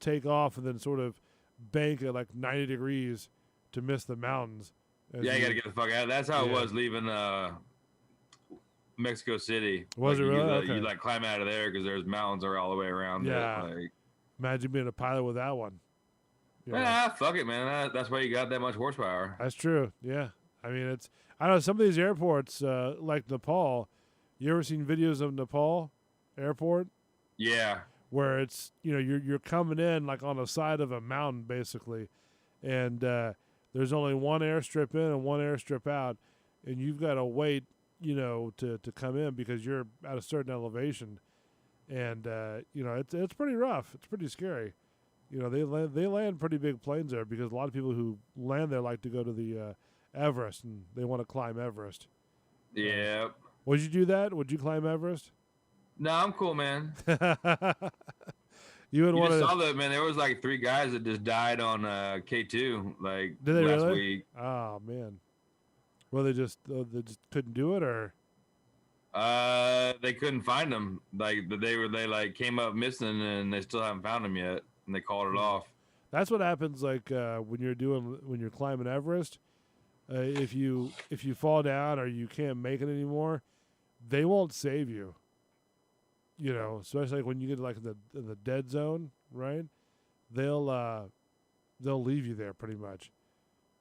take off and then sort of bank at like 90 degrees to miss the mountains. Yeah, you got to get the fuck out. That's how it was leaving Mexico City. Was like, it really? You like climb out of there because there's mountains all the way around. Yeah. Like, imagine being a pilot with that one. Yeah, fuck it, man. That's why you got that much horsepower. That's true. Yeah. I mean, I know some of these airports, like Nepal. You ever seen videos of Nepal airport? Yeah. Where it's you're coming in like on the side of a mountain basically, and there's only one airstrip in and one airstrip out, and you've got to wait to come in because you're at a certain elevation, and it's pretty rough. It's pretty scary. They land pretty big planes there because a lot of people who land there like to go to the Everest and they want to climb Everest. Yeah. Would you do that? Would you climb Everest? No, I'm cool, man. You would want to. Saw that, man. There was like 3 guys that just died on K2 like Did they last really? week. Oh man. Well, they just couldn't do it, or they couldn't find them. Like they like came up missing, and they still haven't found them yet, and they called it off. That's what happens. Like when you're climbing Everest, if you fall down or you can't make it anymore, they won't save you. Especially like when you get like in the dead zone, right? They'll leave you there pretty much,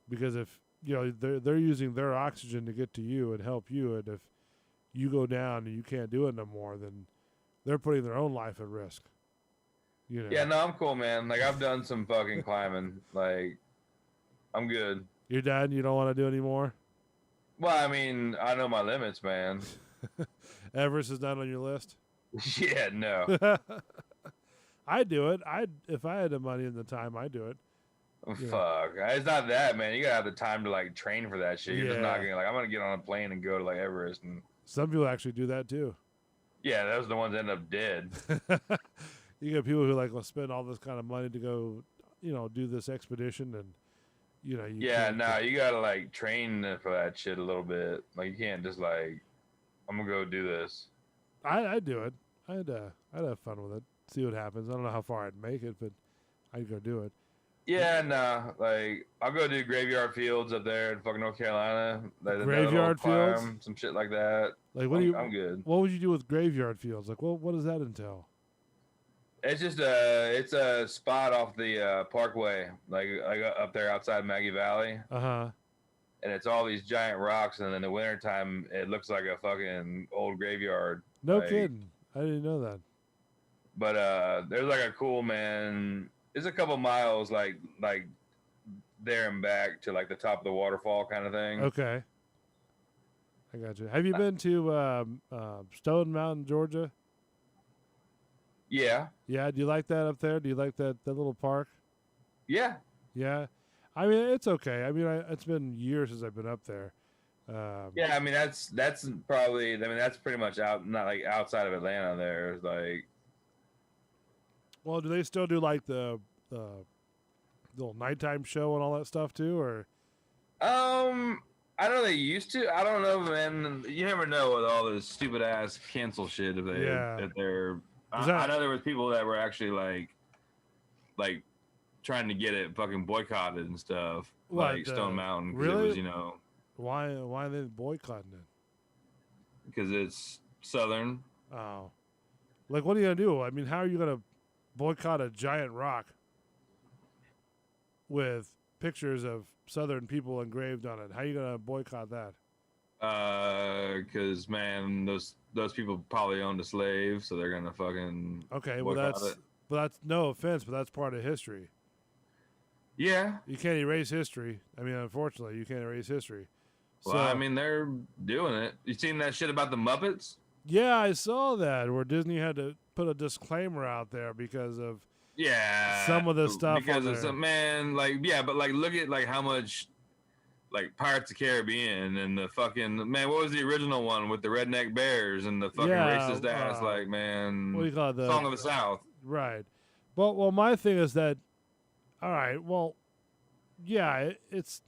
because if they're using their oxygen to get to you and help you, and if you go down and you can't do it no more, then they're putting their own life at risk. Yeah, no, I'm cool, man. Like I've done some fucking climbing. Like I'm good. You're done? You don't want to do any more? Well, I mean, I know my limits, man. Everest is not on your list? Yeah, no. I'd do it. If I had the money and the time, I'd do it. Fuck. It's not that, man. You gotta have the time to like train for that shit. You're just not gonna I'm gonna get on a plane and go to like Everest. And some people actually do that too. Yeah, those are the ones that end up dead. You get people who like will spend all this kind of money to go, do this expedition, and you gotta like train for that shit a little bit. Like you can't just like, I'm gonna go do this. I'd do it. I'd have fun with it. See what happens. I don't know how far I'd make it, but I'd go do it. Yeah, nah. Like I'll go do graveyard fields up there in fucking North Carolina. Like, graveyard fields, some shit like that. Like I'm good. What would you do with graveyard fields? Like what does that entail? It's just it's a spot off the Parkway, like up there outside Maggie Valley. Uh-huh. And it's all these giant rocks, and in the wintertime, it looks like a fucking old graveyard. No kidding. I didn't know that. But there's like a cool, man. It's a couple miles like there and back to like the top of the waterfall kind of thing. Okay. I got you. Have you been to Stone Mountain, Georgia? Yeah. Yeah. Do you like that up there? Do you like that little park? Yeah. Yeah. I mean, it's okay. I mean, it's been years since I've been up there. Yeah, I mean that's probably, I mean that's pretty much out, not like outside of Atlanta. There's like, Well, do they still do like the little nighttime show and all that stuff too, or? I know they used to. I don't know, man. You never know with all this stupid ass cancel shit if they Yeah. if they're. Is that- I know there was people that were actually like trying to get it fucking boycotted and stuff, What, like Stone Mountain, 'cause really? it was, you know, Why are they boycotting it? because it's southern. Oh, like what are you gonna do? I mean, how are you gonna boycott a giant rock with pictures of Southern people engraved on it? How are you gonna boycott that? Because man, those people probably owned a slave, so they're gonna fucking Okay, well boycott that's it. but that's no offense, but that's part of history. Yeah. You can't erase history. I mean, unfortunately, you can't erase history. Well, I mean, they're doing it. You seen that shit about the Muppets? Yeah, I saw that where Disney had to put a disclaimer out there because of some of the stuff because on it's there. man, like, yeah, but like look at like how much like Pirates of the Caribbean and the fucking, man, what was the original one with the redneck bears and the fucking racist ass, like, man, what do you call it? Song of the South? Right. Well, my thing is that, all right, well, yeah, it's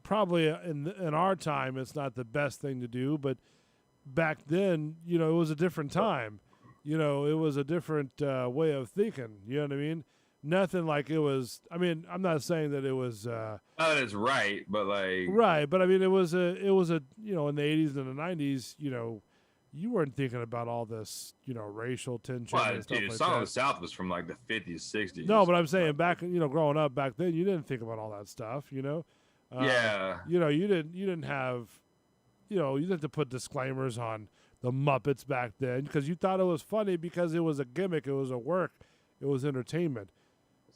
probably in our time, it's not the best thing to do, but back then, you know, it was a different time. You know, it was a different way of thinking. You know what I mean? Nothing like it was. I mean, I'm not saying that it was. Not that it's right, but like. Right, but I mean, it was a. You know, in the 80s and the 90s, you know, you weren't thinking about all this, you know, racial tension and stuff Dude, like Song that. of the South was from like the 50s, 60s. No, but I'm saying back, you know, growing up back then, you didn't think about all that stuff. You know. Yeah. You know, you didn't have. You know, you didn't have to put disclaimers on the Muppets back then because you thought it was funny because it was a gimmick, it was a work, it was entertainment.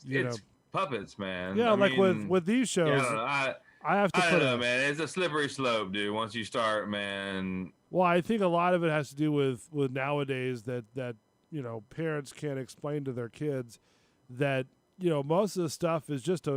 It's puppets, man. Yeah, I like mean, with these shows, yeah, I don't know. I have to I put don't know, man. It's a slippery slope, dude. Once you start, man. Well, I think a lot of it has to do with nowadays that you know, parents can't explain to their kids that, you know, most of the stuff is just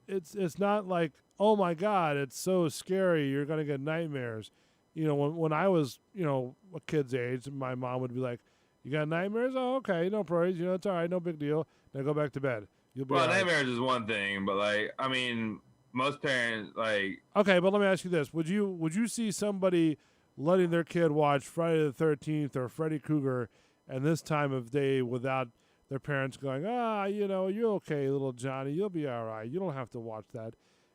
it's not like, oh my God, it's so scary, you're gonna get nightmares. You know, when I was, you know, a kid's age, my mom would be like, "You got nightmares? Oh, okay, no worries. You know, it's all right, no big deal. Now go back to bed. You'll be Well, all right." nightmares is one thing, but like, I mean, most parents like. Okay, but let me ask you this: Would you see somebody letting their kid watch Friday the 13th or Freddy Krueger, and this time of day without their parents going, you know, you're okay, little Johnny, you'll be all right. You don't have to watch that.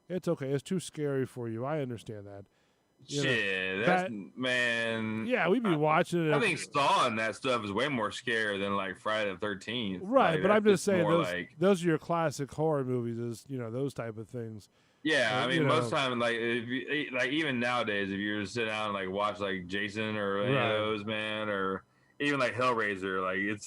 It's okay. It's too scary for you. I understand that. You Shit, know, that's man. Yeah, we'd be watching it. I think Saw and that stuff is way more scary than like Friday the 13th. Right, like, but I'm just saying those are your classic horror movies, is, you know, those type of things. Yeah, I mean, you know, most time, like, if you, like, even nowadays, if you sit down and like watch like Jason or any of those, man, or even like Hellraiser, like it's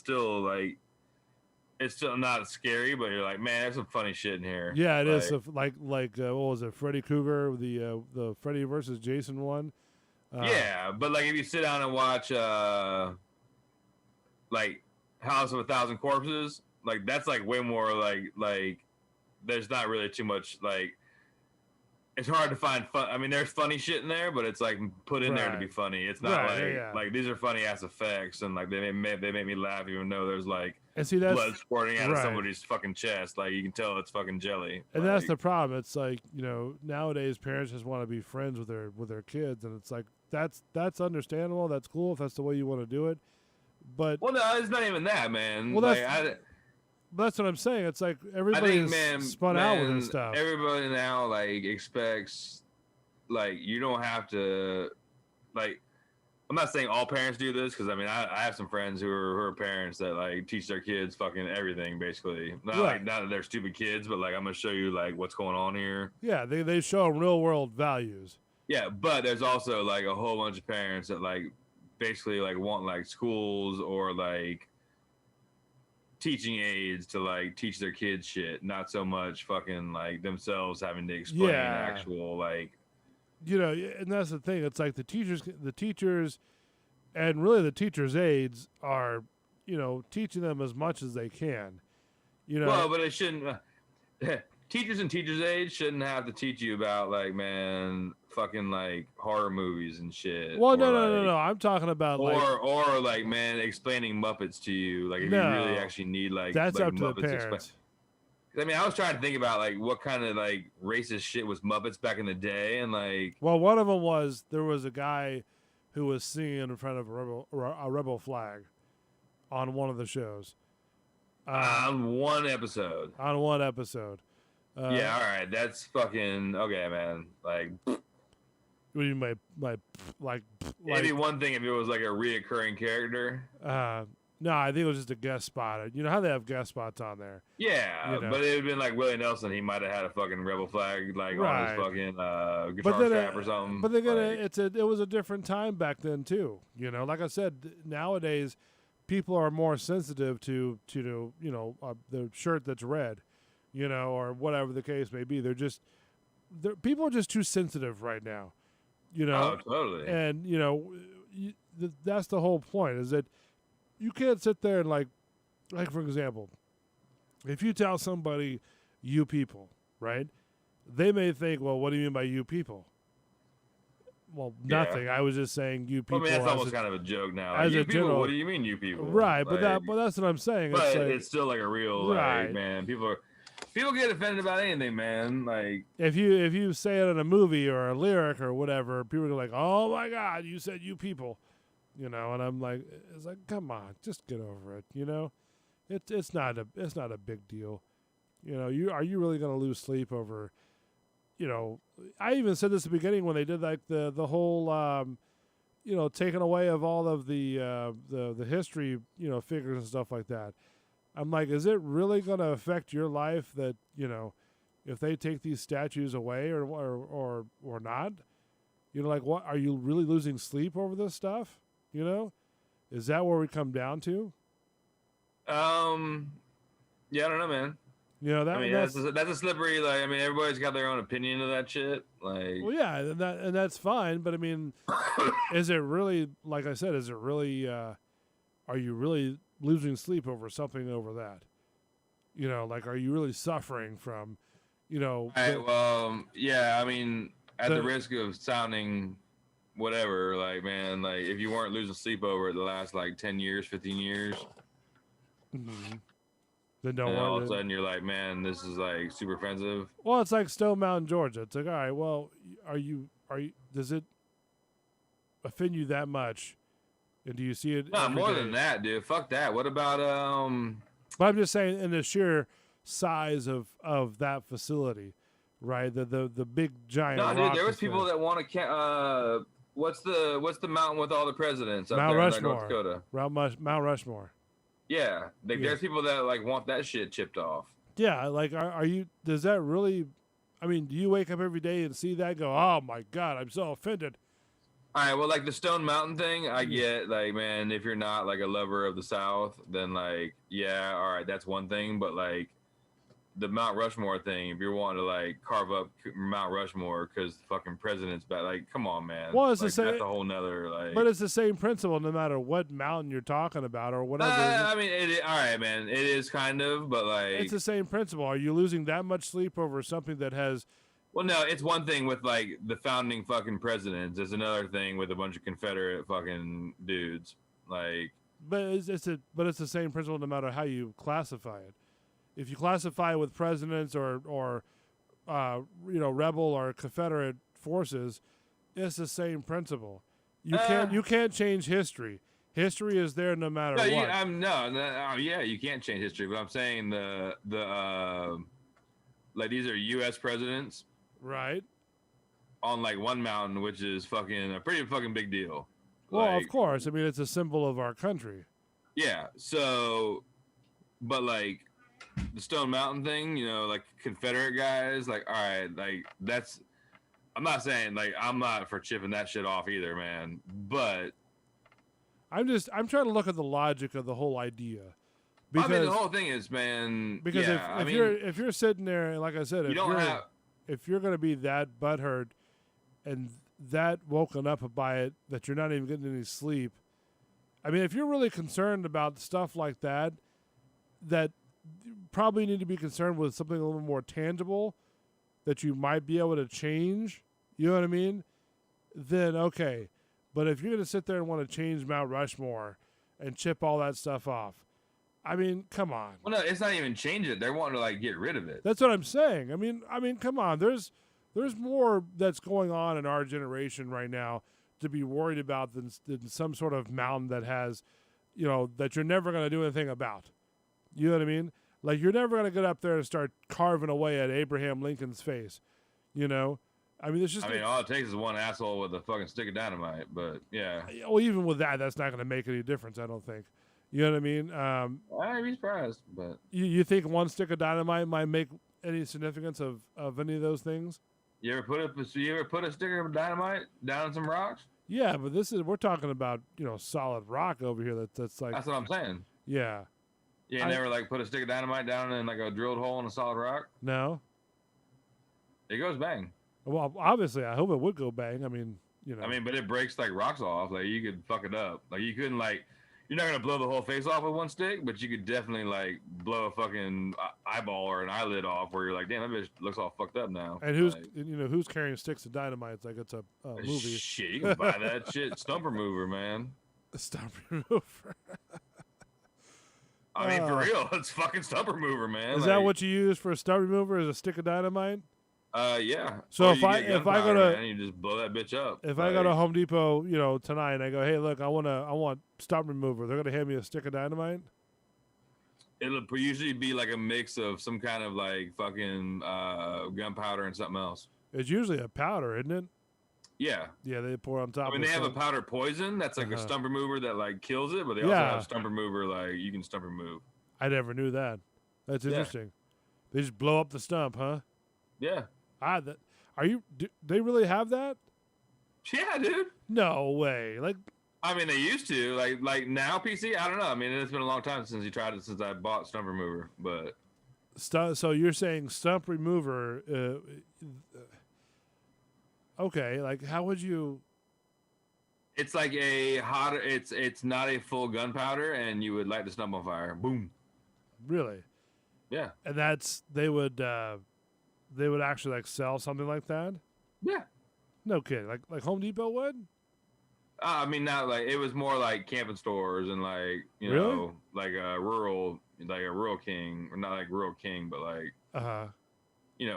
still not scary, but you're like, man, there's some funny shit in here. Yeah, it is. Like what was it, Freddy Krueger, the Freddy versus Jason one? Yeah, but like if you sit down and watch like House of a Thousand Corpses, like that's like way more like there's not really too much, like it's hard to find fun. I mean, there's funny shit in there, but it's like put in there to be funny. It's not like these are funny ass effects, and like they make me laugh, even though there's like blood squirting out of somebody's fucking chest. Like you can tell it's fucking jelly. And that's the problem. It's like, you know, nowadays parents just want to be friends with their kids, and it's like that's understandable. That's cool if that's the way you want to do it. But well, no, it's not even that, man. Well, that's what I'm saying. It's like everybody's spun out with this stuff. Everybody now like expects, like, you don't have to, like, I'm not saying all parents do this, because I mean I have some friends who are parents that like teach their kids fucking everything, basically. Not that they're stupid kids, but like, I'm gonna show you like what's going on here. Yeah, they show real world values. Yeah, but there's also like a whole bunch of parents that like basically like want like schools or like teaching aids to like teach their kids shit, not so much fucking like themselves having to explain actual like and that's the thing. It's like the teachers, and really the teachers' aides are, teaching them as much as they can. Well, but it shouldn't. Teachers and teachers' aides shouldn't have to teach you about fucking horror movies and shit. Well, no. I'm talking about or explaining Muppets to you. Like if you really actually need that's up to Muppets the parents. I mean, I was trying to think about what kind of racist shit was Muppets back in the day, and Well, one of them was there was a guy who was singing in front of a rebel flag on one of the shows. On one episode. Yeah, all right, that's fucking okay, man. What do you mean by it'd be one thing if it was a reoccurring character. No, I think it was just a guest spot. You know how they have guest spots on there. Yeah, but it would have been Willie Nelson. He might have had a fucking rebel flag on his fucking guitar strap or something. But it was a different time back then too. Like I said, nowadays people are more sensitive to the shirt that's red, or whatever the case may be. People are just too sensitive right now. Oh, totally. And that's the whole point. Is that you can't sit there and like for example, if you tell somebody "you people," right? They may think, "Well, what do you mean by you people?" Well, nothing. I was just saying you people. I mean, that's almost kind of a joke now. As you a people, general, what do you mean, you people? Right, but that's what I'm saying. But it's still a real man. People get offended about anything, man. If you say it in a movie or a lyric or whatever, people are like, "Oh my God, you said you people," and I'm like, it's like, come on, just get over it. It's not a big deal. Are you really going to lose sleep over? I even said this at the beginning when they did the whole taking away of all of the history figures and stuff like that. I'm like, is it really going to affect your life that if they take these statues away or not? What are you really losing sleep over this stuff? Is that where we come down to? Yeah, I don't know, man. That's a slippery. Everybody's got their own opinion of that shit. Well, yeah, and that's fine. But I mean, is it really? Like I said, is it really? Are you really losing sleep over something over that? Are you really suffering from? Yeah. I mean, at the risk of sounding whatever, if you weren't losing sleep over it the last 10 years, 15 years. Mm-hmm. Then don't all of a sudden you're like, man, this is super offensive. Well, it's like Stone Mountain, Georgia. It's like, all right, well, does it offend you that much? And do you see it? No, more than that, dude. Fuck that. What about But I'm just saying, in the sheer size of that facility, right? The big giant. No, dude. There was people that want to. What's the mountain with all the presidents up Mount there Rushmore. in North Dakota? Mount Rushmore. Yeah, there's people that want that shit chipped off. Yeah, are you? Does that really? I mean, do you wake up every day and see that? And go, oh my God, I'm so offended. All right, well, the Stone Mountain thing, I get, man, if you're not a lover of the South, then yeah, all right, that's one thing. But the Mount Rushmore thing, if you're wanting to carve up Mount Rushmore because the fucking president's back, come on, man. Well, it's the same. That's a whole nother But it's the same principle, no matter what mountain you're talking about or whatever. I mean, all right, man. It is kind of, but it's the same principle. Are you losing that much sleep over something that has? Well, no, it's one thing with the founding fucking presidents. It's another thing with a bunch of Confederate fucking dudes. But it's the same principle no matter how you classify it. If you classify it with presidents or rebel or Confederate forces, it's the same principle. You can't change history. History is there no matter what. Yeah, you can't change history. But I'm saying these are U.S. presidents, right? On one mountain, which is fucking a pretty fucking big deal. Well, of course. I mean, it's a symbol of our country. Yeah. So, but the Stone Mountain thing, Confederate guys, all right, that's. I'm not saying I'm not for chipping that shit off either, man. But I'm trying to look at the logic of the whole idea. Because, the whole thing is, man. Because if you're sitting there, like I said, if you're going to be that butthurt and that woken up by it, that you're not even getting any sleep. I mean, if you're really concerned about stuff like that, that you probably need to be concerned with something a little more tangible that you might be able to change. You know what I mean? Then okay. But if you're going to sit there and want to change Mount Rushmore and chip all that stuff off, I mean, come on. Well, no, it's not even change it. They're wanting to like get rid of it. That's what I'm saying. I mean, come on. There's more that's going on in our generation right now to be worried about than some sort of mountain that has, that you're never going to do anything about. You know what I mean? Like, you're never going to get up there and start carving away at Abraham Lincoln's face. I mean, it's just. I mean, all it takes is one asshole with a fucking stick of dynamite. But yeah. Well, even with that's not going to make any difference, I don't think. You know what I mean? I'd be surprised, but you think one stick of dynamite might make any significance of any of those things? You ever put a stick of dynamite down in some rocks? Yeah, but we're talking about solid rock over here. That's like. That's what I'm saying. Yeah. You never like put a stick of dynamite down in like a drilled hole in a solid rock? No. It goes bang. Well, obviously, I hope it would go bang. I mean, but it breaks like rocks off. Like you could fuck it up. Like you couldn't like. You're not gonna blow the whole face off with one stick, but you could definitely like blow a fucking eyeball or an eyelid off, where you're like, damn, that bitch looks all fucked up now. And who's carrying sticks of dynamite? It's like it's a movie. Shit, you can buy that shit. Stump remover, man. A stump remover. I mean, for real, it's fucking stump remover, man. Is that what you use for a stump remover? Is a stick of dynamite? Yeah. So if I go to, man, you just blow that bitch up. If I go to Home Depot, tonight, and I go, hey, look, I want stump remover. They're gonna hand me a stick of dynamite. It'll usually be like a mix of some kind of like fucking gunpowder and something else. It's usually a powder, isn't it? Yeah. Yeah, they pour on top. I mean, they have a powder poison that's like a stump remover that like kills it, but they also have stump remover like you can stump remove. I never knew that. That's interesting. They just blow up the stump, huh? Yeah. Do they really have that? Yeah, dude. No way. Like, I mean, they used to. Like now, PC. I don't know. I mean, it's been a long time since you tried it. Since I bought stump remover, but. So you're saying stump remover? Okay. Like, how would you? It's like a hot. It's not a full gunpowder, and you would light the stump on fire. Boom. Really? Yeah. And they would actually like sell something like that? Yeah. No kidding. Like Home Depot would? I mean, not like it was more like camping stores and like know like a rural king, or not like rural king, but like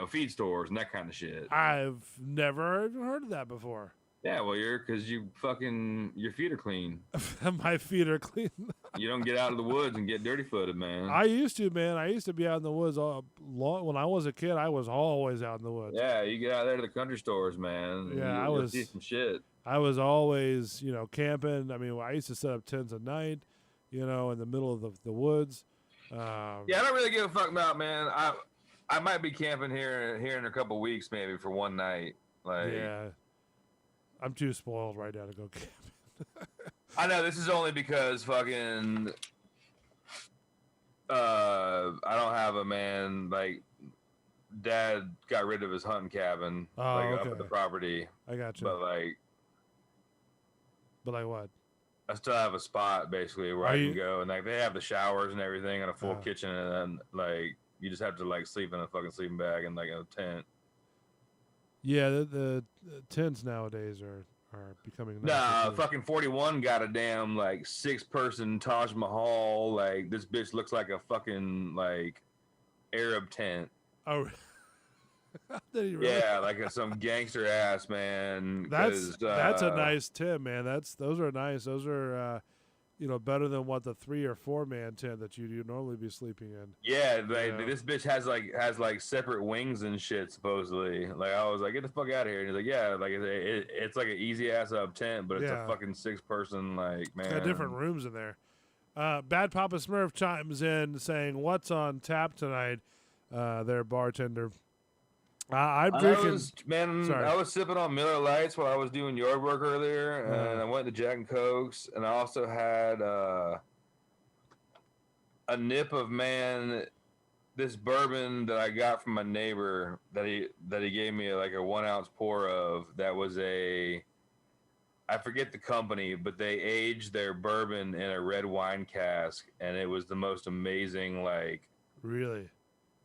feed stores and that kind of shit. I've never even heard of that before. Yeah, well, because your feet are clean. My feet are clean. You don't get out of the woods and get dirty footed, man. I used to, man. I used to be out in the woods when I was a kid. I was always out in the woods. Yeah, you get out there to the country stores, man. Yeah, you'll see some shit. I was always, camping. I mean, I used to set up tents at night, in the middle of the woods. Yeah, I don't really give a fuck about, man. I might be camping here in a couple weeks, maybe for one night. Like, yeah. I'm too spoiled right now to go camping. I know, this is only because fucking I don't have a man, like Dad got rid of his hunting cabin up at the property. I got you. But like what? I still have a spot basically where I can go, and like they have the showers and everything and a full kitchen, and then like you just have to like sleep in a fucking sleeping bag and like a tent. Yeah, the tents nowadays are becoming. Nah, fucking 41 got a damn like 6-person Taj Mahal. Like this bitch looks like a fucking like Arab tent. Oh, did he really? Yeah, like some gangster ass man. That's a nice tent, man. Those are nice. Those are better than what the 3 or 4 man tent that you'd normally be sleeping in. Yeah, this bitch has like separate wings and shit supposedly. Like I was like, get the fuck out of here. And he's like, yeah, like it's like an easy ass up tent, but it's a fucking 6-person like man. It's got different rooms in there. Bad Papa Smurf chimes in saying, "What's on tap tonight?" Their bartender. I'm drinking. I was sipping on Miller Lights while I was doing yard work earlier, and I went to Jack and Cokes, and I also had a nip of this bourbon that I got from my neighbor that he gave me like a 1 ounce pour of. That was I forget the company, but they aged their bourbon in a red wine cask, and it was the most amazing, like, Really?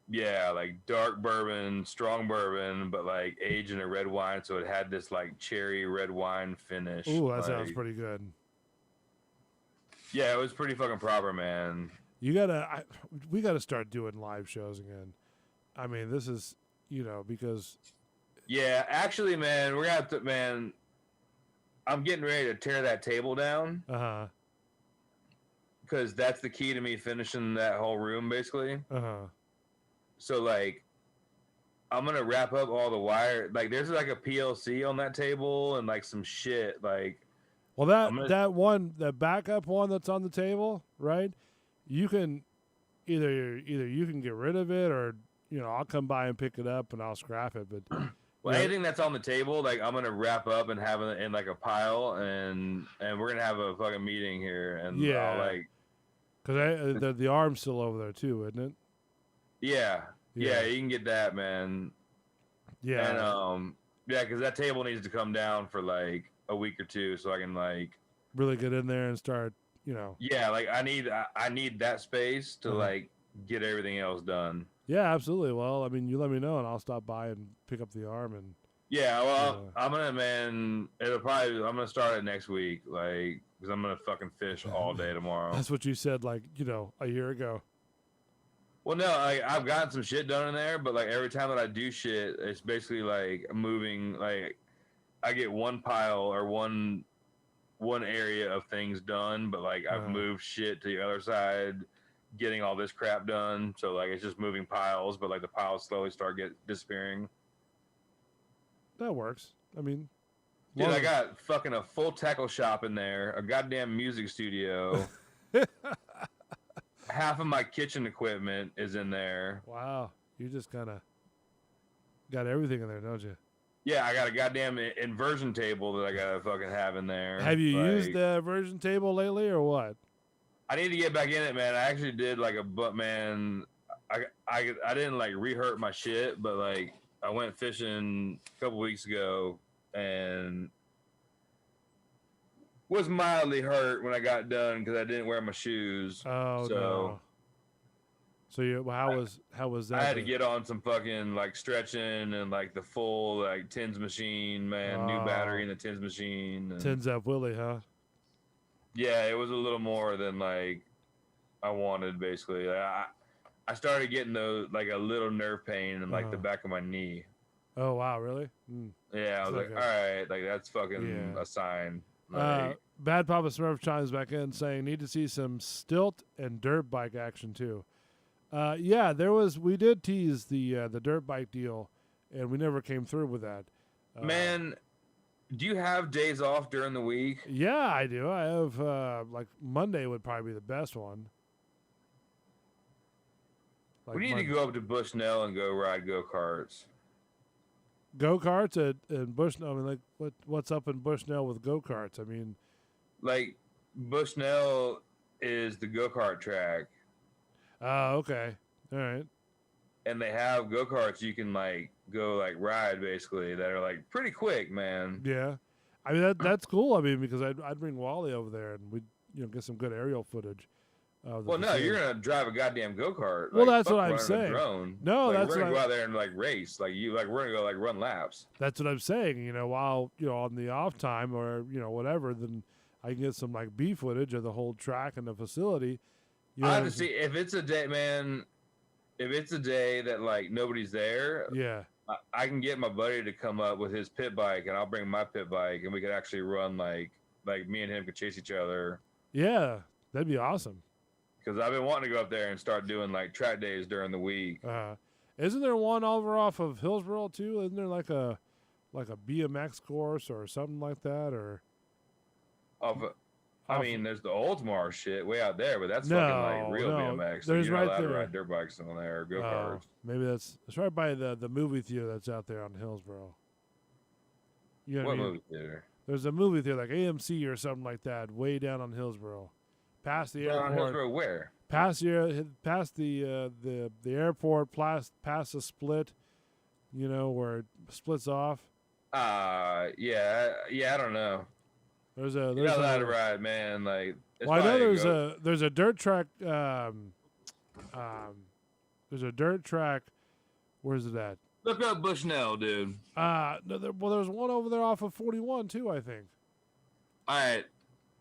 yeah, like dark bourbon, strong bourbon, but like aged in a red wine, so it had this like cherry red wine finish. Ooh, that like, sounds pretty good. Yeah, it was pretty fucking proper, man. We gotta start doing live shows again. I mean, this is, because. Yeah, actually, man, we're gonna have to, man. I'm getting ready to tear that table down. Because that's the key to me finishing that whole room, basically. So, like, I'm gonna wrap up all the wire. Like, there's like a PLC on that table and like some shit. Like, well, that backup one that's on the table, right? You can either you can get rid of it, or I'll come by and pick it up and I'll scrap it. But well, anything that's on the table, like, I'm gonna wrap up and have it in like a pile, and we're gonna have a fucking meeting here, and yeah, I'll, like, because the arm's still over there too, isn't it? Yeah, you can get that, man. Yeah, and because that table needs to come down for like a week or two, so I can like really get in there and start. Yeah, like I need that space to like get everything else done. Yeah, absolutely. Well, I mean, you let me know and I'll stop by and pick up the arm and. Yeah, well, I'm gonna start it next week, like, because I'm gonna fucking fish all day tomorrow. That's what you said, like, a year ago. Well, no, I've gotten some shit done in there, but like every time that I do shit, it's basically like moving. Like, I get one pile or one area of things done, but like I've moved shit to the other side, getting all this crap done. So like it's just moving piles, but like the piles slowly start disappearing. That works. I mean, dude, I got fucking a full tackle shop in there, a goddamn music studio. Half of my kitchen equipment is in there. Wow, you just kind of got everything in there, don't you? Yeah, I got a goddamn inversion table that I gotta fucking have in there. Have you used the inversion table lately, or what? I need to get back in it, man. I actually did man. I didn't like re-hurt my shit, but like I went fishing a couple weeks ago and was mildly hurt when I got done because I didn't wear my shoes. Oh, no. So how was that? I had to get on some fucking like stretching and like the full like tins machine, man. New battery in the tins machine. Tins up Willie, huh? Yeah, it was a little more than like I wanted. Basically, I started getting like a little nerve pain in like the back of my knee. Oh wow, really? Yeah, I was like, all right, like that's fucking a sign. Like, Bad Papa Smurf chimes back in saying, need to see some stilt and dirt bike action too. Yeah, we did tease the dirt bike deal, and we never came through with that. Man, do you have days off during the week? Yeah, I do. I have like Monday would probably be the best one. Like we need to go up to Bushnell and go ride go-karts. Go-karts at Bushnell? I mean, like what's up in Bushnell with go-karts? I mean, like Bushnell is the go-kart track. Oh, okay. All right. And they have go-karts you can like go like ride basically that are like pretty quick, man. Yeah. I mean that's cool. I mean, because I'd bring Wally over there and we'd get some good aerial footage. Well, no, you're gonna drive a goddamn go-kart. Well, that's what I'm saying. No, like, that's we're gonna go out there and like race. Like we're gonna go like run laps. That's what I'm saying. While on the off time or whatever, then I can get some like B footage of the whole track and the facility. I have to see if it's a day, man. If it's a day that like nobody's there, yeah, I can get my buddy to come up with his pit bike, and I'll bring my pit bike, and we could actually run like me and him could chase each other. Yeah, that'd be awesome. Because I've been wanting to go up there and start doing like track days during the week. Isn't there one over off of Hillsboro too? Isn't there like a BMX course or something like that? Or I mean, there's the Oldsmar shit way out there, but that's fucking like real BMX. There's you're not allowed there. to ride dirt bikes on there or go karts. Maybe it's right by the movie theater that's out there on Hillsboro. You know what movie theater? There's a movie theater like AMC or something like that, way down on Hillsboro, past the airport. On Hillsboro where? past the airport, past the split, where it splits off. Yeah, I don't know. There's You're not allowed to ride, man. Like, well, I know there's a dirt track. There's a dirt track. Where's it at? Look up Bushnell, dude. No, there's one over there off of 41 too, I think. All right,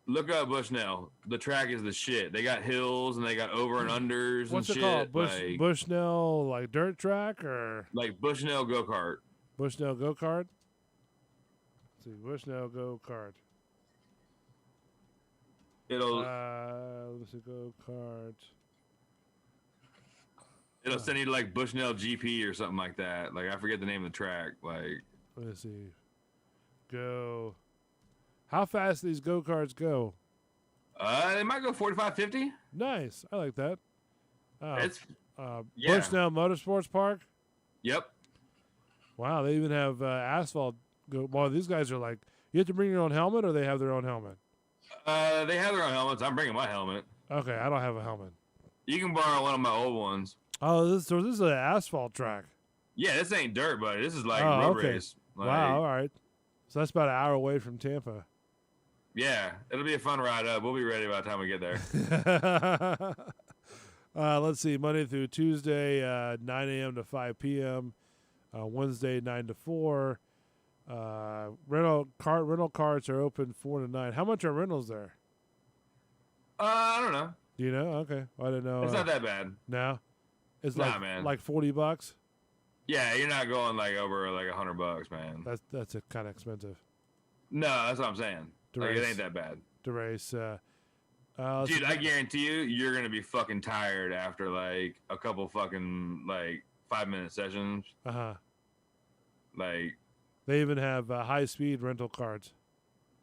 look up Bushnell. The track is the shit. They got hills and they got over and unders. What's and it shit. called? Bushnell, like dirt track or like Bushnell go kart. Bushnell go kart. Let's see, Bushnell go kart. Let's see, go kart. It'll send you to like Bushnell GP or something like that. Like I forget the name of the track. Like let's see, go. How fast these go karts go? They might go 45, 50. Nice, I like that. It's Bushnell Motorsports Park. Yep. Wow, they even have asphalt. Well, these guys are like, you have to bring your own helmet, or they have their own helmet. They have their own helmets. I'm bringing my helmet. Okay, I don't have a helmet. You can borrow one of my old ones. Oh, this is an asphalt track. Yeah, this ain't dirt, buddy. This is like road race. Like, wow, all right. So that's about an hour away from Tampa. Yeah, it'll be a fun ride up. We'll be ready by the time we get there. Let's see, Monday through Tuesday, 9 a.m. to 5 p.m. Wednesday, 9 to 4. Rental carts are open 4 to 9. How much are rentals there? I don't know. Do you know? Okay, well, I didn't know. It's not that bad. No, it's man. like $40. Yeah, you're not going like over like $100, man. That's kind of expensive. No, that's what I'm saying. Like, it ain't that bad. To race. Dude, I guarantee you're gonna be fucking tired after like a couple fucking like 5-minute sessions. Like they even have high speed rental cards.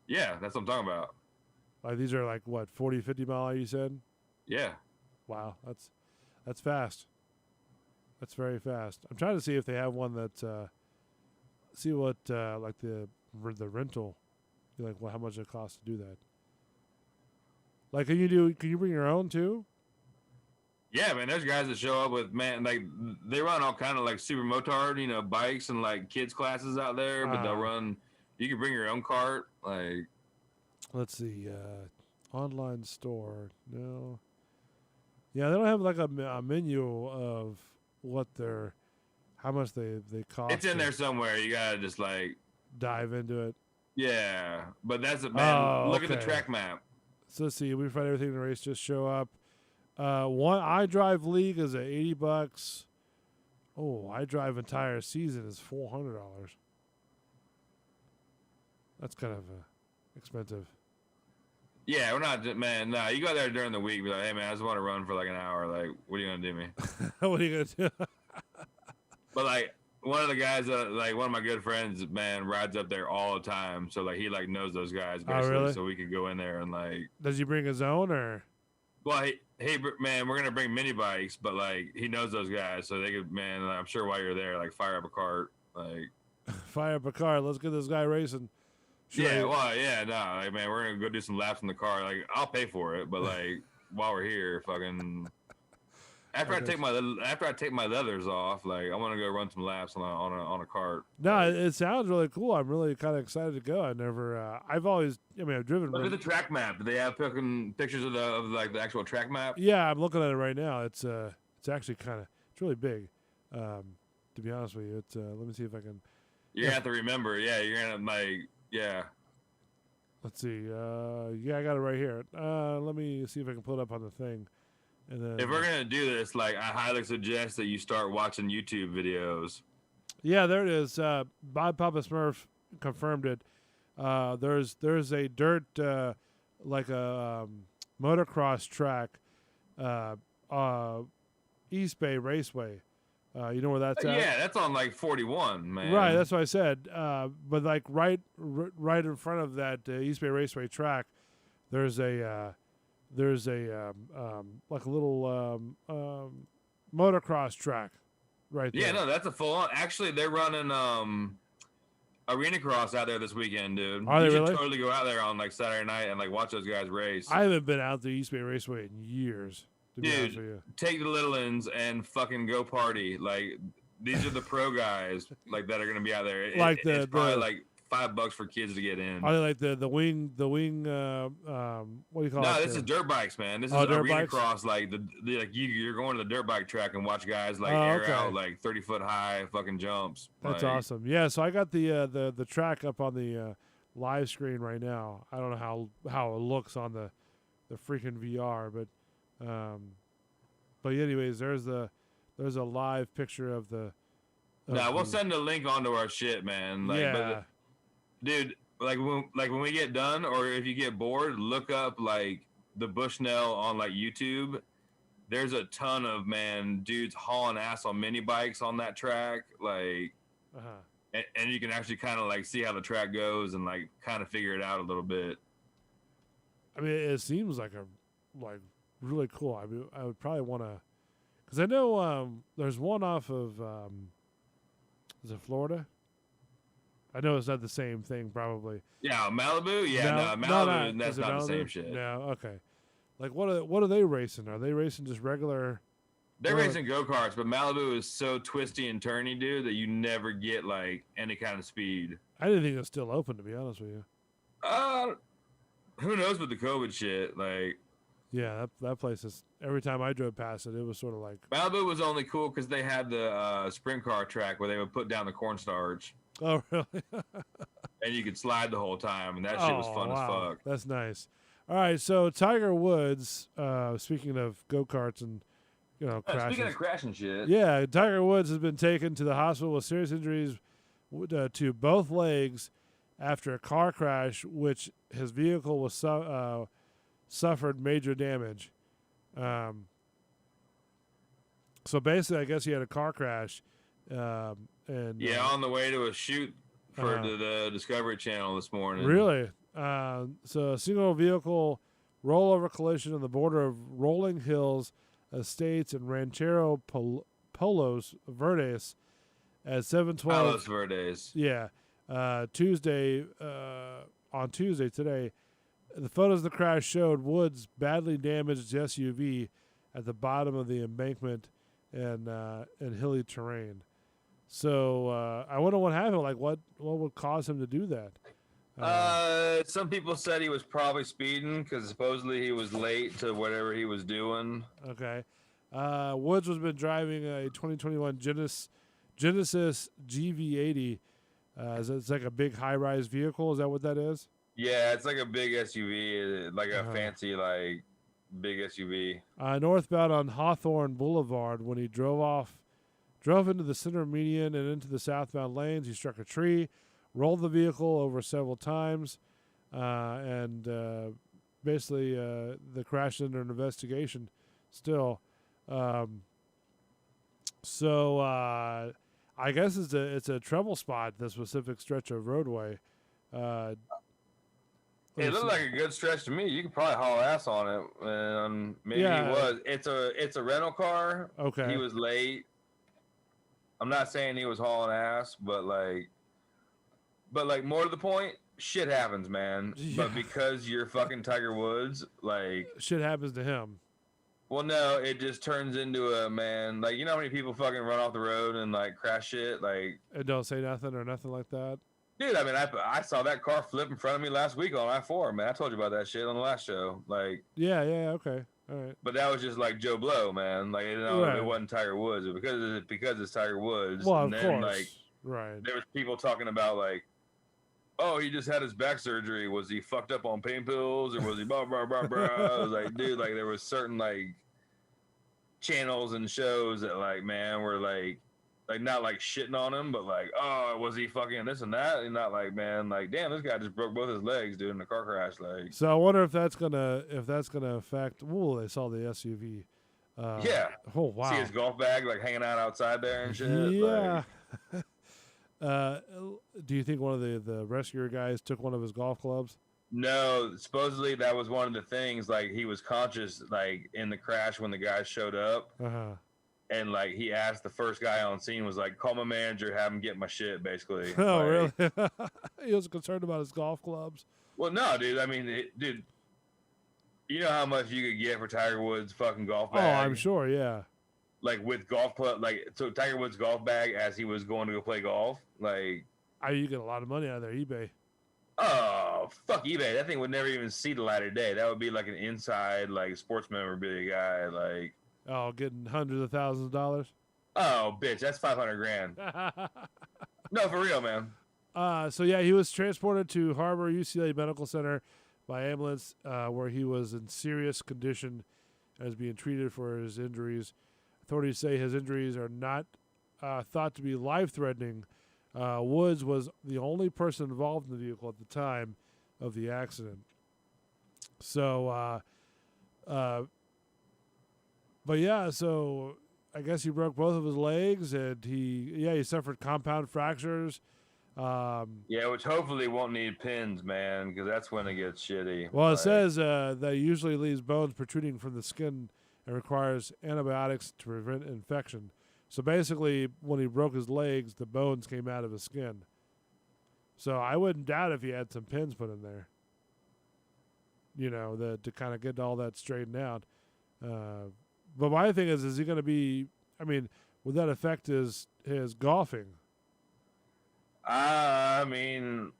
Yeah, that's what I'm talking about. Like these are like what, 40, 50 mile, you said? Yeah. Wow, that's fast. That's very fast. I'm trying to see if they have one that see what like the rental, like how much it costs to do that. Like, can you bring your own too? Yeah, man. There's guys that show up with, man, like they run all kind of like super motard, bikes and like kids classes out there, but they'll run. You can bring your own cart. Like, let's see, online store. No. Yeah, they don't have like a menu of how much they cost. It's in there somewhere. You gotta just like dive into it. Yeah, but that's it, man. Look at the track map. So let's see. We find everything in the race. Just show up. One iDrive League is at $80. Oh, iDrive entire season is $400. That's kind of expensive. Yeah, we're not, man. Nah, you go there during the week. Be like, hey, man, I just want to run for like an hour. Like, what are you gonna do me? What are you gonna do? But like, one of the guys that like one of my good friends, man, rides up there all the time. So like, he like knows those guys basically. Oh, really? So we could go in there and like. Does he bring his own or? Well, hey, man, we're gonna bring mini bikes, but like he knows those guys, so they could, man. I'm sure while you're there, like fire up a cart, like. Fire up a car. Let's get this guy racing. No, like, man, we're gonna go do some laps in the car. Like, I'll pay for it, but like while we're here, fucking. After I take my leathers off, like I want to go run some laps on a cart. No, it sounds really cool. I'm really kind of excited to go. I've driven. Look at the track map. Do they have pictures of the actual track map? Yeah, I'm looking at it right now. It's actually it's really big. To be honest with you, let me see if I can. You're gonna have to remember. Yeah, you're gonna yeah. Let's see. I got it right here. Let me see if I can pull it up on the thing. And then, if we're gonna do this, like, I highly suggest that you start watching YouTube videos. Yeah, there it is. Bob Papa Smurf confirmed it. There's a dirt like a motocross track, East Bay Raceway. You know where that's at? Yeah, that's on like 41, man. Right, that's what I said. But like right in front of that East Bay Raceway track, there's a like a little motocross track right there. Yeah, no, that's a full on. Actually, they're running arena cross out there this weekend, dude. Are they you really? should totally go out there on like Saturday night and like watch those guys race. I haven't been out the East Bay Raceway in years. To be honest with you. Take the little ones and fucking go party. Like these are the pro guys like that are gonna be out there. It's probably like $5 for kids to get in. Are they like the wing? What do you call it? No, this is dirt bikes, man. This is arena cross. Like you're going to the dirt bike track and watch guys like air out like 30-foot high fucking jumps. That's awesome. Yeah, so I got the track up on the live screen right now. I don't know how it looks on the freaking VR, but anyways, there's a live picture of the. We'll send a link onto our shit, man. Like, yeah. Dude, when we get done, or if you get bored, look up like the Bushnell on like YouTube. There's a ton of dudes hauling ass on mini bikes on that track, like, and you can actually kind of like see how the track goes and like kind of figure it out a little bit. I mean, it seems like really cool. I mean, I would probably want to, because I know there's one off of is it Florida? I know it's not the same thing, probably. Yeah, Malibu. Yeah, no, Malibu. That's not the same shit. No, okay. Like, what are they racing? Are they racing just regular? They're racing go-karts, but Malibu is so twisty and turny, dude, that you never get like any kind of speed. I didn't think it was still open, to be honest with you. Who knows with the COVID shit? Like, yeah, that place is. Every time I drove past it, it was sort of like Malibu was only cool because they had the sprint car track where they would put down the cornstarch. Oh, really? And you could slide the whole time, and that shit was fun as fuck. That's nice. All right, so Tiger Woods. Speaking of go-karts and crashes. Speaking of crashing shit. Yeah, Tiger Woods has been taken to the hospital with serious injuries to both legs after a car crash, which his vehicle was suffered major damage. So basically, I guess he had a car crash. And on the way to a shoot for the Discovery Channel this morning. Really? So a single vehicle rollover collision on the border of Rolling Hills Estates and Ranchero Palos Verdes at 7:12. Palos Verdes. Yeah. Tuesday today. The photos of the crash showed Woods badly damaged SUV at the bottom of the embankment and hilly terrain. So I wonder what happened. Like, what would cause him to do that? Some people said he was probably speeding because supposedly he was late to whatever he was doing. Okay. Woods has been driving a 2021 Genesis GV80. It's like a big high-rise vehicle. Is that what that is? Yeah, it's like a big SUV, like a fancy, like, big SUV. Northbound on Hawthorne Boulevard, when he drove into the center median and into the southbound lanes, he struck a tree, rolled the vehicle over several times, and basically the crash is under investigation still. So I guess it's a trouble spot, the specific stretch of roadway. It looked like a good stretch to me. You could probably haul ass on it, and maybe he was. It's a rental car. Okay. He was late. I'm not saying he was hauling ass, but more to the point, shit happens, man. Yeah. But because you're fucking Tiger Woods, like shit happens to him. Well, no, it just turns into a man. Like, you know how many people fucking run off the road and like crash shit, like and don't say nothing or nothing like that. Dude, I mean, I saw that car flip in front of me last week on I-4, man. I told you about that shit on the last show. Like, yeah, okay, all right. But that was just like Joe Blow, man. Like, it wasn't Tiger Woods, because it's Tiger Woods. Well, and of then, course, like, right. There was people talking about like, oh, he just had his back surgery. Was he fucked up on pain pills, or was he blah blah blah blah? I was like, dude, like there was certain like channels and shows that like, man, were like not like shitting on him, but like, oh, was he fucking this and that? And not like, man, like, damn, this guy just broke both his legs, dude, in a car crash. Like, so I wonder if that's gonna affect. Ooh, they saw the SUV. Yeah. Oh wow. See his golf bag like hanging out outside there and shit. Yeah. Like. Do you think one of the rescuer guys took one of his golf clubs? No, supposedly that was one of the things. Like, he was conscious, like in the crash when the guys showed up. And, like, he asked the first guy on scene, was like, call my manager, have him get my shit, basically. Oh, like, really? He was concerned about his golf clubs? Well, no, dude. I mean, dude, You know how much you could get for Tiger Woods' fucking golf Oh, bag? I'm sure. Yeah. Like with golf club, like so Tiger Woods' golf bag as he was going to go play golf. Like, You get a lot of money out of there, eBay. oh fuck eBay! That thing would never even see the light of day. That would be like an inside like sports memorabilia guy. Like, Oh, getting hundreds of thousands of dollars. oh bitch, that's 500 grand. No, for real, man. So yeah, he was transported to Harbor UCLA Medical Center by ambulance, where he was in serious condition as being treated for his injuries. Authorities say his injuries are not thought to be life-threatening. Woods was the only person involved in the vehicle at the time of the accident. So, but yeah, so I guess he broke both of his legs, and he suffered compound fractures. Yeah, which hopefully won't need pins, man, because that's when it gets shitty. Well, it says that usually leaves bones protruding from the skin and requires antibiotics to prevent infection. So basically, when he broke his legs, the bones came out of his skin. So I wouldn't doubt if he had some pins put in there. You know, to kind of get all that straightened out. But my thing is he going to be? I mean, would that affect his golfing? I mean,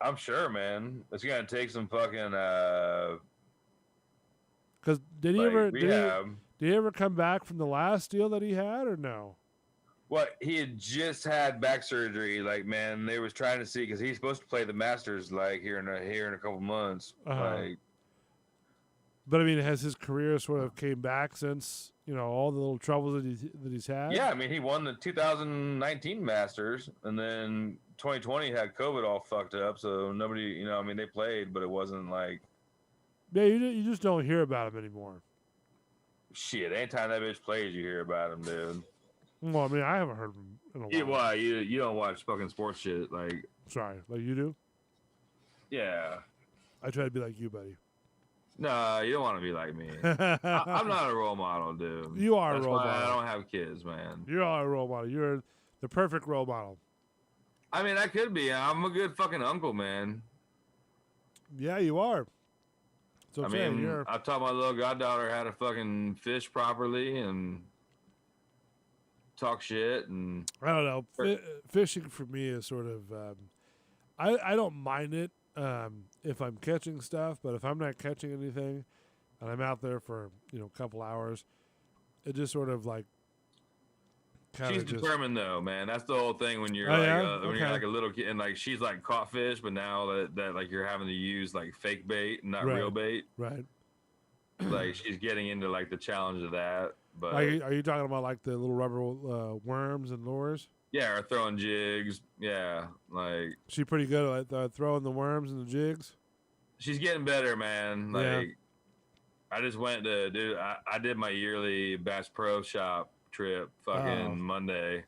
I'm sure, man. It's gonna take some fucking Because did he like ever rehab. did he ever come back from the last deal that he had, or no? What, he had just had back surgery. Like, man, they was trying to see because he's supposed to play the Masters like here in a couple months. Like, but I mean, has his career sort of came back since all the little troubles that he's had? yeah, I mean, he won the 2019 Masters, and then 2020 had COVID all fucked up, so nobody, I mean, they played, but it wasn't like. Yeah, you just don't hear about him anymore. Shit, anytime that bitch plays, you hear about him, dude. Well, I mean, I haven't heard of him in a while. Why? You don't watch fucking sports shit, like. Sorry, like you do? Yeah. I try to be like you, buddy. No, you don't want to be like me. I'm not a role model, dude. You are That's a role why model. I don't have kids, man. You are a role model. You're the perfect role model. I mean, I could be. I'm a good fucking uncle, man. Yeah, you are. So I mean, I taught my little goddaughter how to fucking fish properly and talk shit, and I don't know. Fishing for me is sort of. I don't mind it if I'm catching stuff, but if I'm not catching anything, and I'm out there for a couple hours, it just sort of like. She's determined though, man. That's the whole thing when you're when you're like a little kid, and like she's like caught fish, but now that like you're having to use like fake bait and not real bait. Right. Like she's getting into like the challenge of that. But are you talking about like the little rubber worms and lures? Yeah, or throwing jigs. Yeah, like she pretty good at throwing the worms and the jigs. She's getting better, man. Like I just went to I did my yearly Bass Pro Shop trip fucking Monday.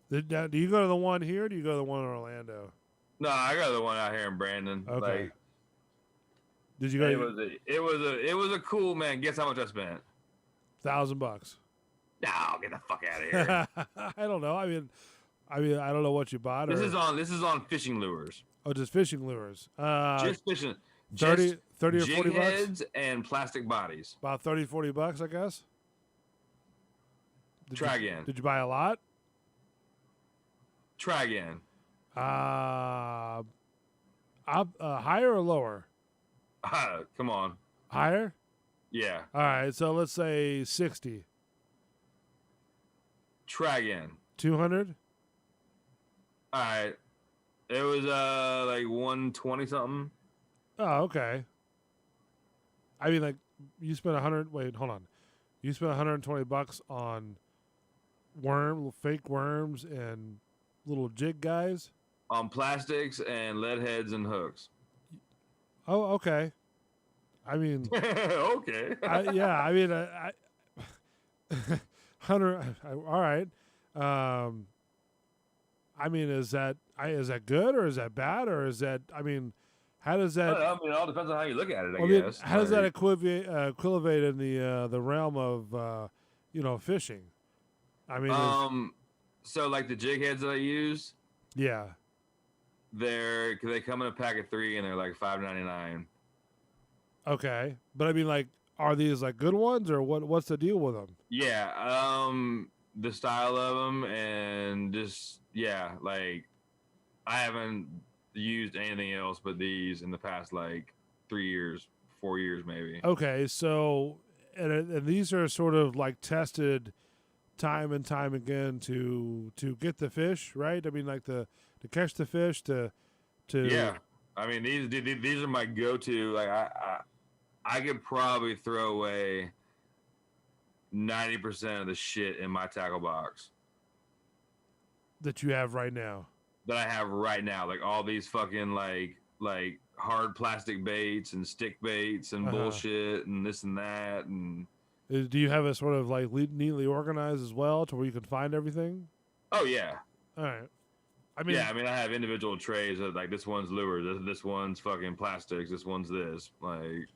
Do you go to the one here or do you go to the one in Orlando? No, I got the one out here in Brandon. Okay. Like, did you go? It was a cool, man. Guess how much I spent? $1,000. No, get the fuck out of here. I don't know. I mean, I don't know what you bought. This is on fishing lures. Oh, just fishing lures. Just fishing. 30 or jig 40 bucks? heads and plastic bodies. About 30, 40 bucks, I guess. Try again. Did you buy a lot? Try again. Higher or lower? Come on. Higher? Yeah. All right, so let's say 60. Try again. 200? All right. It was like 120 something. Oh, okay. I mean, like you spent 100. Wait, hold on. You spent 120 bucks on fake worms and little jig guys. On plastics and lead heads and hooks. Oh, okay. I mean, okay. yeah. I mean, 100. All right. I mean, is that good or is that bad or is that? I mean, how does that? I mean, it all depends on how you look at it. I guess. How does that equivocate in the realm of fishing? I mean, so like the jig heads that I use, yeah, they come in a pack of 3 and they're like $5.99. Okay, but I mean, like, are these like good ones or what? What's the deal with them? Yeah, the style of them and just like I haven't used anything else but these in the past like 3 years, 4 years maybe. Okay, so and these are sort of like tested time and time again to get the fish, right? I mean, like to catch the fish to Yeah, I mean these are my go-to. Like I could probably throw away 90% of the shit in my tackle box that you have right now. that I have right now. Like all these fucking like hard plastic baits and stick baits and bullshit and this and that. And do you have it sort of like neatly organized as well to where you can find everything? oh yeah. All right. I mean, I have individual trays of like this one's lure, this one's fucking plastics, this one's this. Like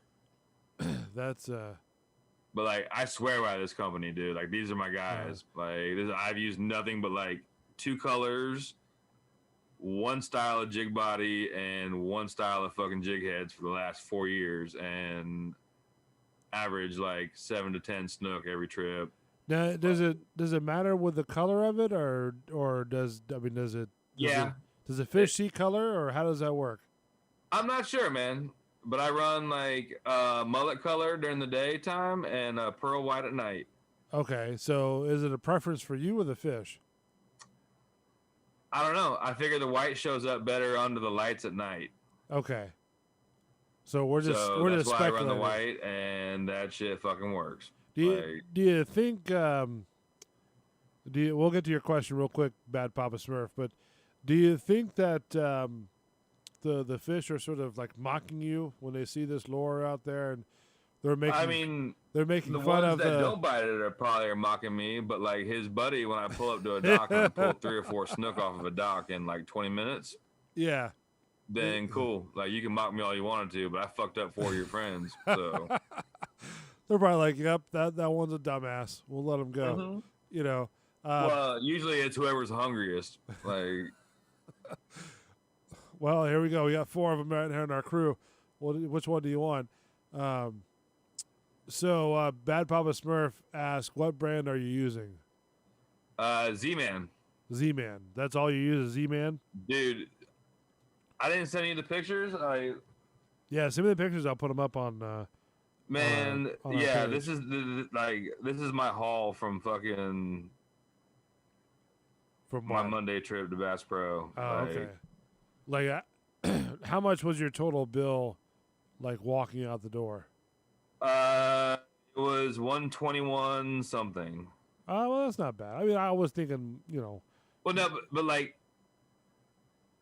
that's but like I swear by this company, dude. Like these are my guys. I've used nothing but like 2 colors, one style of jig body, and one style of fucking jig heads for the last 4 years, and average like 7 to 10 snook every trip. Now, does it matter with the color of it, or does does the fish see color, or how does that work? I'm not sure, man. But I run like mullet color during the daytime and pearl white at night. Okay, so is it a preference for you or the fish? I don't know. I figure the white shows up better under the lights at night. Okay. So we're just that's why I speculating. run the white, and that shit fucking works. Do you think? We'll get to your question real quick, Bad Papa Smurf. But do you think that the fish are sort of like mocking you when they see this lure out there, and they're making? They're making the fun ones of that don't bite it are probably mocking me. But like his buddy, when I pull up to a dock and I pull 3 or 4 snook off of a dock in like 20 minutes. Yeah. Then cool. Like you can mock me all you wanted to, but I fucked up 4 of your friends. So they're probably like, "Yep, that one's a dumbass. We'll let him go." Mm-hmm. You know. Well, usually it's whoever's hungriest. Like. Well, here we go. We got 4 of them right here in our crew. Which one do you want? So, Bad Papa Smurf asks, what brand are you using? Z-Man. Z-Man. That's all you use is Z-Man? Dude, I didn't send you the pictures. Yeah, send me the pictures. I'll put them up on. Man, on yeah, this is this is my haul from fucking. From my Monday trip to Bass Pro. Oh, okay. Like, how much was your total bill, like walking out the door? It was 121 something. Oh, well, that's not bad. I mean, I was thinking, Well, no, but like,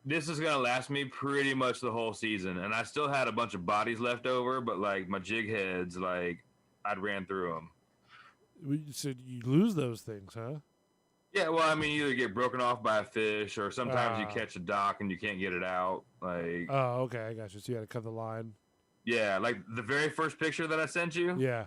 this is gonna last me pretty much the whole season, and I still had a bunch of bodies left over, but like my jig heads, like I'd ran through them. So you lose those things, huh? Yeah, well, I mean, you either get broken off by a fish, or sometimes you catch a dock and you can't get it out. Like, oh, okay, I got you. So you got to cut the line. Yeah, like the very first picture that I sent you. Yeah.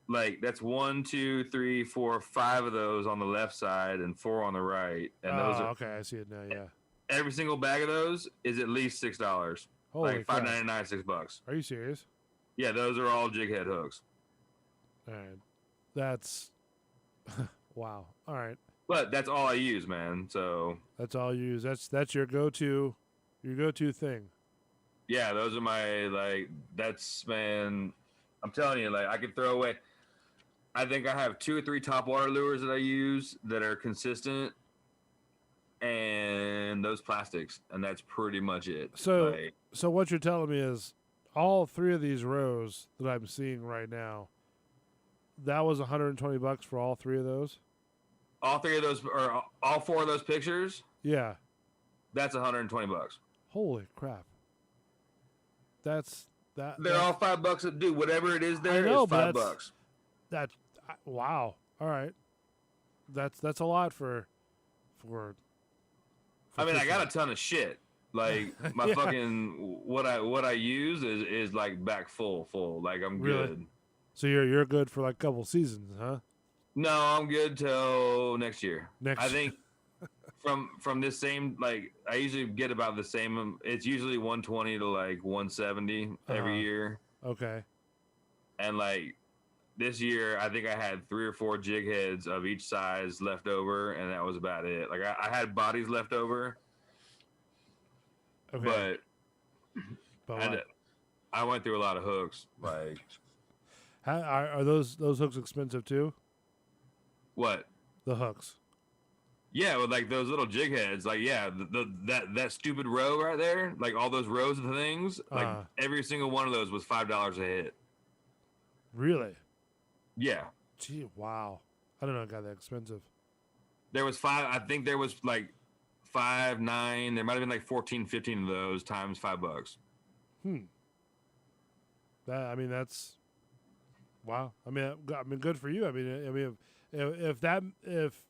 Like that's 1, 2, 3, 4, 5 of those on the left side and 4 on the right, and those are okay. I see it now. Yeah. Every single bag of those is at least $6. Holy like $5.99, $6. Are you serious? Yeah, those are all jig head hooks. All right, that's wow. All right, but that's all I use, man. So that's all you use. That's your go-to thing. Yeah, those are my that's man. I'm telling you, like I could throw away. I think I have 2 or 3 top water lures that I use that are consistent, and those plastics, and that's pretty much it. So what you're telling me is all 3 of these rows that I'm seeing right now, that was $120 for all 3 of those? All 3 of those, or all 4 of those pictures? Yeah. That's $120. Holy crap. They're all $5. Dude, whatever it is there is $5. Wow. All right. That's a lot for I mean, I got a ton of shit. Like my fucking what I use is like back full. Like I'm good. So you're good for like a couple seasons, huh? No, I'm good till next year. I think from this same, like I usually get about the same. It's usually 120 to like 170 every year. Okay. And like this year, I think I had 3 or 4 jig heads of each size left over, and that was about it. Like I had bodies left over, Okay. but But I, what? I went through a lot of hooks. Like How, are those hooks expensive too? what? The hooks. Yeah, with like those little jig heads, like yeah, that stupid row right there, like all those rows of things, like every single one of those was $5 a hit. Really? Yeah. Gee, wow. I don't know it got that expensive. There was 5, I think there was like 5, 9, there might have been like 14, 15 of those times $5. I mean, that's wow. I mean, good for you. I mean, if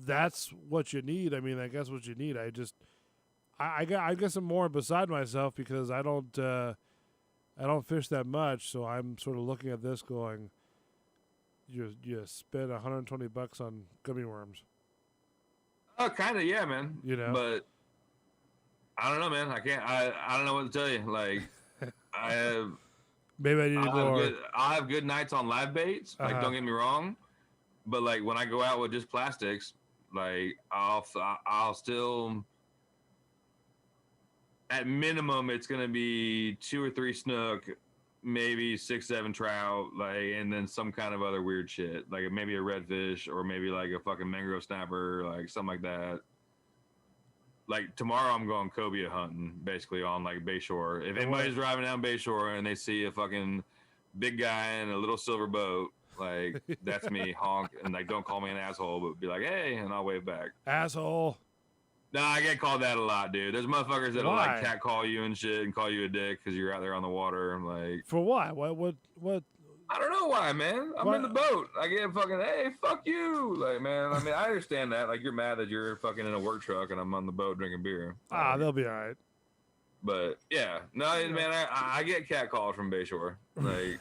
that's what you need, I mean, I guess what you need. I guess I'm more beside myself because I don't fish that much, so I'm sort of looking at this going, you spend $120 on gummy worms. Oh, kind of, yeah, man. You know, but I don't know, man. I don't know what to tell you. Like, I have. Maybe I need more. I'll have good nights on live baits. Like, don't get me wrong, but like when I go out with just plastics, like I'll still. At minimum, it's gonna be 2 or 3 snook, maybe 6, 7 trout, like, and then some kind of other weird shit, like maybe a redfish or maybe like a fucking mangrove snapper, like something like that. Like tomorrow, I'm going cobia hunting, basically on like Bayshore. If anybody's driving down Bayshore and they see a fucking big guy in a little silver boat, like that's me, honk, and like don't call me an asshole, but be like, hey, and I'll wave back. Asshole. No, I get called that a lot, dude. There's motherfuckers that'll like cat call you and shit and call you a dick because you're out there on the water. I'm like, for what? What? I don't know why, man. I'm in the boat. I get fucking, hey, fuck you. Like, man, I mean, I understand that. Like, you're mad that you're fucking in a work truck and I'm on the boat drinking beer. Like, they'll be all right. But yeah, no, man, I get cat calls from Bayshore. Like,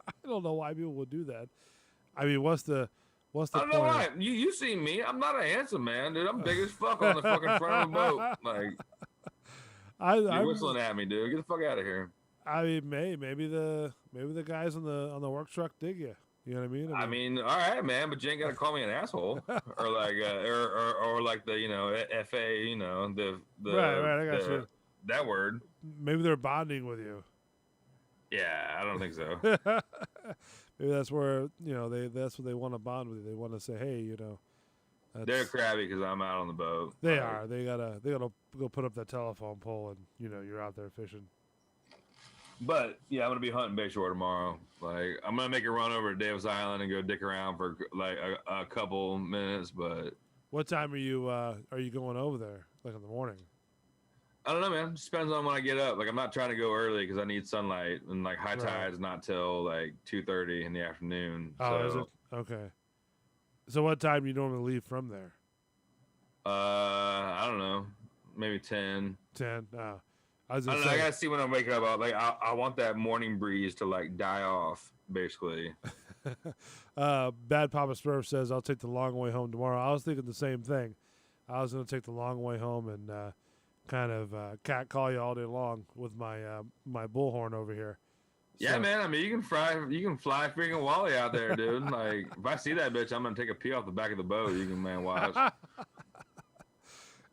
I don't know why people would do that. I mean, what's the I don't know why. You see me. I'm not a handsome man, dude. I'm big as fuck on the fucking front of a boat. Like, you're whistling at me, dude. Get the fuck out of here. I mean, maybe the guys on the work truck dig you. You know what I mean? I mean, all right, man, but you ain't gotta call me an asshole or like or like the FA, the right. I got you. That word. Maybe they're bonding with you. Yeah, I don't think so. Maybe that's where that's what they want to bond with you. They want to say, hey, they're crabby because I'm out on the boat. They are. They gotta go put up that telephone pole and you're out there fishing. But yeah, I'm gonna be hunting Bayshore tomorrow. Like I'm gonna make a run over to Davis Island and go dick around for like a couple minutes. But what time are you going over there? Like in the morning? I don't know, man. Just depends on when I get up. Like I'm not trying to go early because I need sunlight, and like high tide's not till like 2:30 in the afternoon. Oh, is it? Okay. So what time do you normally leave from there? I don't know. Maybe 10. 10. I gotta see when I'm waking up. I want that morning breeze to like die off, basically. Bad Papa Smurf says I'll take the long way home tomorrow. I was thinking the same thing. I was gonna take the long way home and kind of cat call you all day long with my my bullhorn over here. Yeah, man. I mean, you can fly freaking Wally out there, dude. Like, if I see that bitch, I'm gonna take a pee off the back of the boat. You can watch.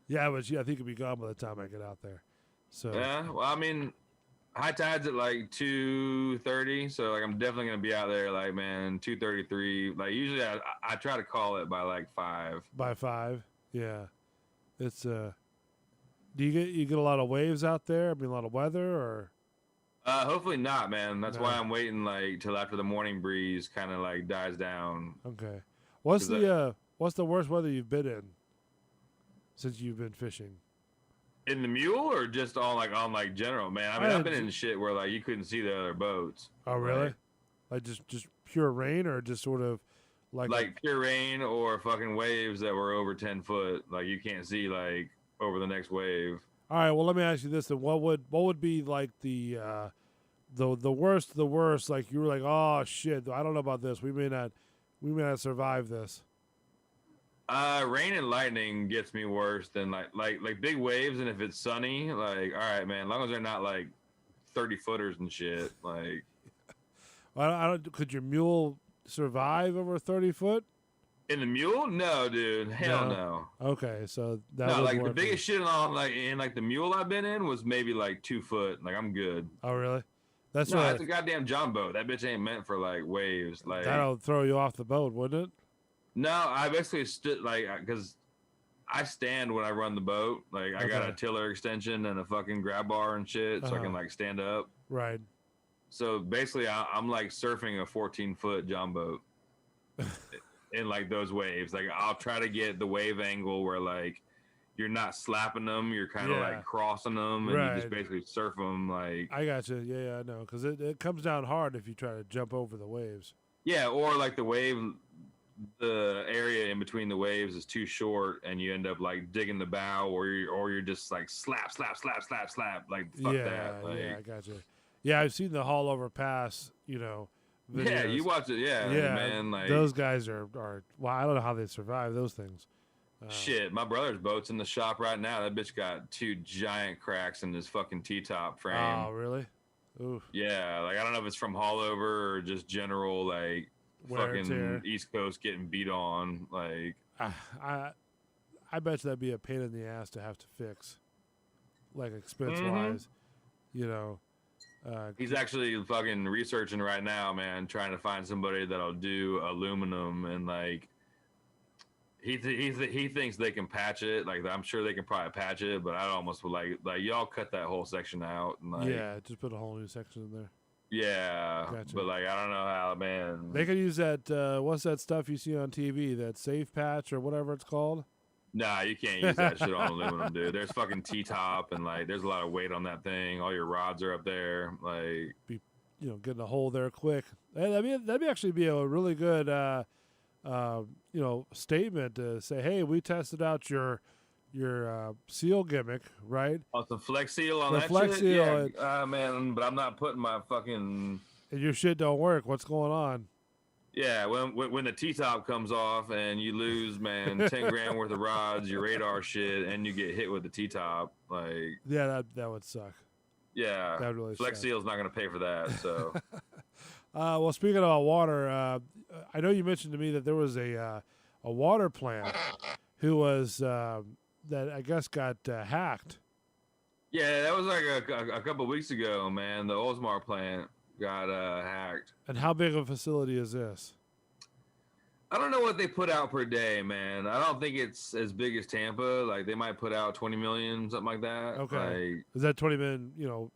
Yeah, but I think it'll be gone by the time I get out there. So yeah, well, I mean, high tide's at like 2:30, so like I'm definitely gonna be out there like 2:33. Like usually I try to call it by like 5. By 5, yeah. It's do you get a lot of waves out there? I mean, a lot of weather or? Hopefully not, man. That's why I'm waiting like till after the morning breeze kind of like dies down. Okay. What's the worst weather you've been in since you've been fishing? In the mule or just on general, man? I mean, I've been in shit where like you couldn't see the other boats. Oh, really? Like just pure rain or just sort of like pure rain or fucking waves that were over 10 foot. Like you can't see like over the next wave. All right, well let me ask you this then. What would be like the worst like you were like, oh shit, I don't know about this. We may not survive this. Rain and lightning gets me worse than like big waves, and if it's sunny, like all right, man, as long as they're not like 30-footers and shit. Like, I don't. Could your mule survive over 30 foot? in the mule? No, dude. Hell no. Okay, so that No, would like the work biggest shit on like the mule I've been in was maybe like 2 foot. Like I'm good. Oh, really? That's No, what that's a goddamn John boat. That bitch ain't meant for like waves. Like that'll throw you off the boat, wouldn't it? no, I basically stood like because I stand when I run the boat. Like I got a tiller extension and a fucking grab bar and shit, so I can like stand up. Right. So basically, I'm like surfing a 14-foot John boat in like those waves. Like I'll try to get the wave angle where like you're not slapping them, you're kind of like crossing them, and you just basically surf them. Like I got you. Yeah, I know, because it comes down hard if you try to jump over the waves. Yeah, or like the wave, the area in between the waves is too short, and you end up like digging the bow, or you're just like slap, like fuck that. Like, yeah, I got you. Yeah, I've seen the haul over pass. Videos. Yeah, you watch it. Yeah, man. Like those guys are. Well, I don't know how they survive those things. Shit, my brother's boat's in the shop right now. That bitch got 2 giant cracks in his fucking T-top frame. Oh, really? Oof. Yeah, like I don't know if it's from haul over or just general like fucking East Coast getting beat on. Like I bet you that'd be a pain in the ass to have to fix, like expense wise. He's actually fucking researching right now, man, trying to find somebody that'll do aluminum and like. He thinks they can patch it. Like I'm sure they can probably patch it, but I almost would like y'all cut that whole section out and like just put a whole new section in there. Yeah, gotcha. But like I don't know how, man. They could use that. What's that stuff you see on TV? That safe patch or whatever it's called. Nah, you can't use that shit on aluminum, dude. There's fucking T-top and like there's a lot of weight on that thing. All your rods are up there, like getting a hole there quick. That'd actually be a really good. Statement to say, hey, we tested out your seal gimmick, right? Oh, some Flex Seal on the that Flex shit? Seal. Yeah, man, but I'm not putting my fucking... And your shit don't work. What's going on? Yeah, when the T-top comes off and you lose, man, 10 grand worth of rods, your radar shit, and you get hit with the T-top, like... Yeah, that would suck. Yeah, that really Flex Seal's not going to pay for that, so... Well, speaking about water, I know you mentioned to me that there was a water plant who was that I guess got hacked. Yeah, that was like a couple of weeks ago, man. The Oldsmar plant got hacked. And how big of a facility is this? I don't know what they put out per day, man. I don't think it's as big as Tampa. Like they might put out 20 million, something like that. Okay, like, is that 20 million?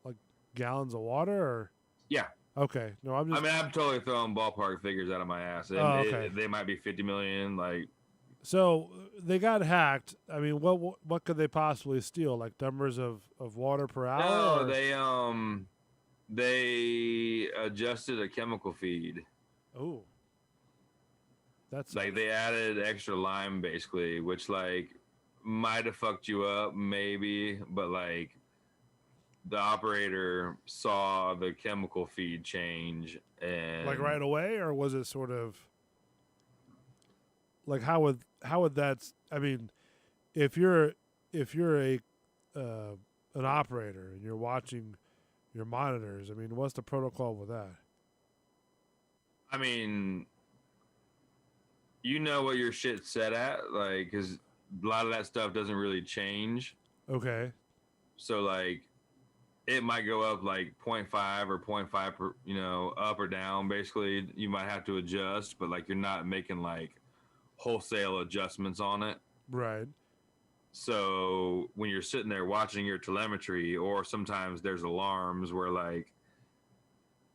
Like gallons of water, or yeah. Okay. No, I'm totally throwing ballpark figures out of my ass. They might be 50 million. Like, so they got hacked. I mean, what could they possibly steal? Like numbers of water per hour? No, they adjusted a chemical feed. Oh, that's like they added extra lime, basically, which like might have fucked you up, maybe, but like. The operator saw the chemical feed change and like right away, or was it sort of like how would that? I mean, if you're a an operator and you're watching your monitors, I mean, what's the protocol with that? I mean, you know what your shit's set at, like, because a lot of that stuff doesn't really change. Okay. So like. It might go up like 0.5 or 0.5 per, up or down. Basically, you might have to adjust, but like you're not making like wholesale adjustments on it. Right. So when you're sitting there watching your telemetry, or sometimes there's alarms where like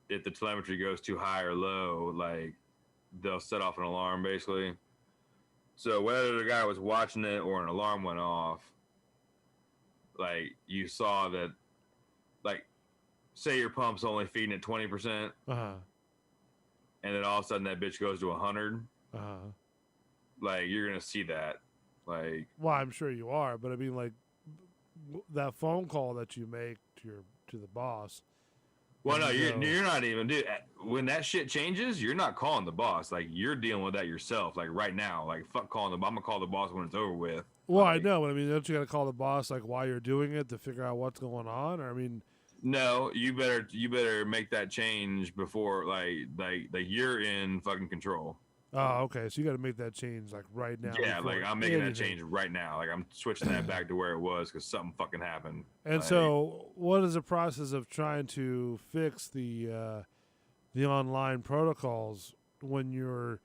if the telemetry goes too high or low, like they'll set off an alarm basically. So whether the guy was watching it or an alarm went off, like you saw that. Like, say your pump's only feeding at 20%, and then all of a sudden that bitch goes to 100. Like, you're gonna see that. Like, well, I'm sure you are, but I mean, like that phone call that you make to the boss. Well, no, you're not even, dude. When that shit changes, you're not calling the boss. Like, you're dealing with that yourself. Like right now, like fuck calling the. I'm gonna call the boss when it's over with. Well, like, I know, but I mean, don't you got to call the boss like while you're doing it to figure out what's going on? Or I mean. No, you better make that change before like you're in fucking control. Oh, okay. So you got to make that change like right now. Yeah, like I'm making that anything. change right now. Like I'm switching that back to where it was because something fucking happened. And Like, so, what is the process of trying to fix the online protocols when you're,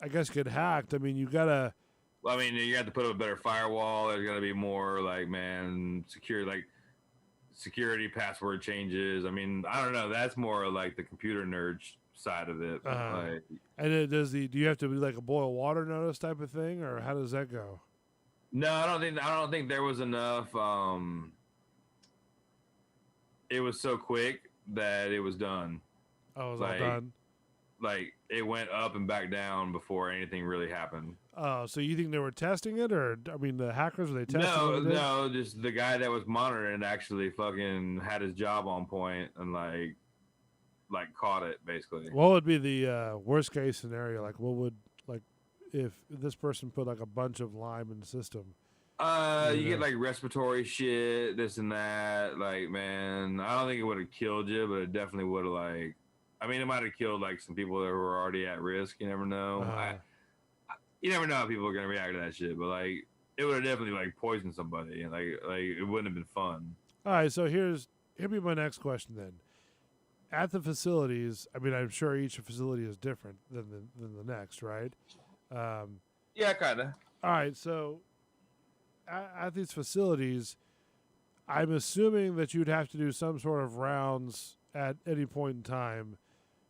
I guess, get hacked? I mean, you gotta. well, I mean, you have to put up a better firewall. There's got to be more like security password changes. I mean, I don't know. That's more like the computer nerd side of it. Like, And do you have to be like a boil water notice type of thing, or how does that go? no, I don't think there was enough. It was so quick that it was done. Oh, it was like, all done. Like it went up and back down before anything really happened. Oh, so you think they were testing it, or I mean, the hackers, were they testing it? No, just the guy that was monitoring actually fucking had his job on point and like caught it basically. What would be the worst case scenario? Like, what would like if this person put like a bunch of lime in the system? You get like respiratory shit, this and that. Like, man, I don't think it would have killed you, but it definitely would have like. I mean, it might have killed like some people that were already at risk. You never know. You never know how people are gonna react to that shit, but like, it would have definitely like poisoned somebody, and like it wouldn't have been fun. All right, so here be my next question then. At the facilities, I mean, I'm sure each facility is different than the next, right? Yeah, kind of. All right, so at these facilities, I'm assuming that you'd have to do some sort of rounds at any point in time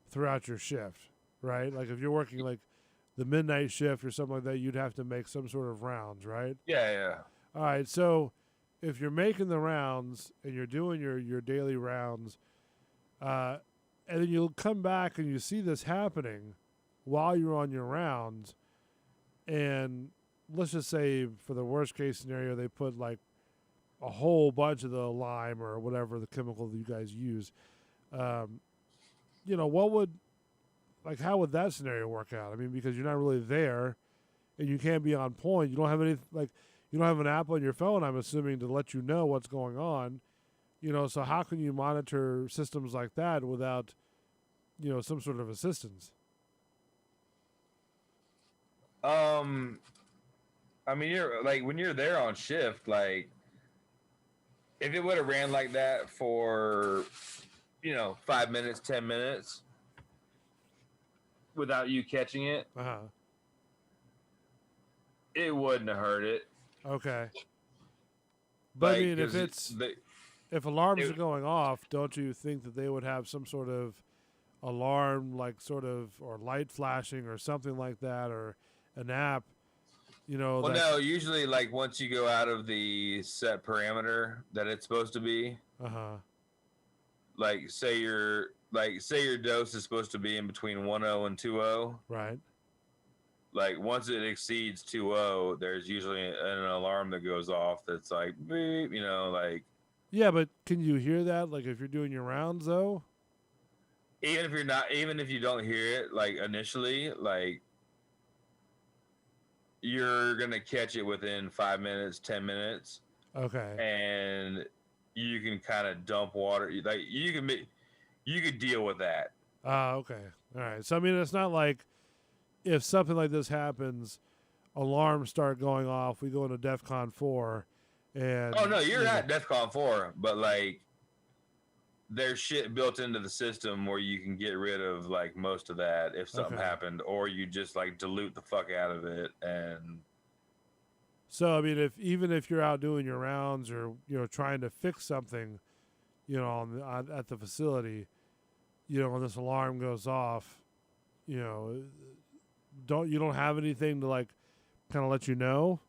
throughout your shift, right? Like if you're working like the midnight shift or something like that, you'd have to make some sort of rounds, right? Yeah. All right, so if you're making the rounds and you're doing your daily rounds, and then you'll come back and you see this happening while you're on your rounds, and let's just say for the worst case scenario, they put like a whole bunch of the lime or whatever the chemical that you guys use. What would, like, how would that scenario work out? I mean, because you're not really there and you can't be on point. You don't have any, like, you don't have an app on your phone, I'm assuming, to let you know what's going on. So how can you monitor systems like that without, some sort of assistance? I mean, you're like when you're there on shift, like if it would have ran like that for 5 minutes, 10 minutes without you catching it, it wouldn't have hurt it. Okay. But like, I mean, if alarms are going off, don't you think that they would have some sort of alarm, like or light flashing or something like that, or an app? Well, no. Usually, like once you go out of the set parameter that it's supposed to be, like say your dose is supposed to be in between 1.0 and 2.0, right? Like once it exceeds 2.0, there's usually an alarm that goes off that's like beep, like. Yeah, but can you hear that? Like if you're doing your rounds, though. Even if you don't hear it, like initially, like you're gonna catch it within 5 minutes, 10 minutes. Okay. And you can kind of dump water. Like you could deal with that. Okay. All right. So I mean, it's not like if something like this happens, alarms start going off. We go into DEFCON 4, and oh no, you're at DEFCON 4, but like there's shit built into the system where you can get rid of like most of that if something happened, or you just like dilute the fuck out of it. And so I mean, even if you're out doing your rounds or trying to fix something, at the facility, when this alarm goes off, don't have anything to like kind of let you know.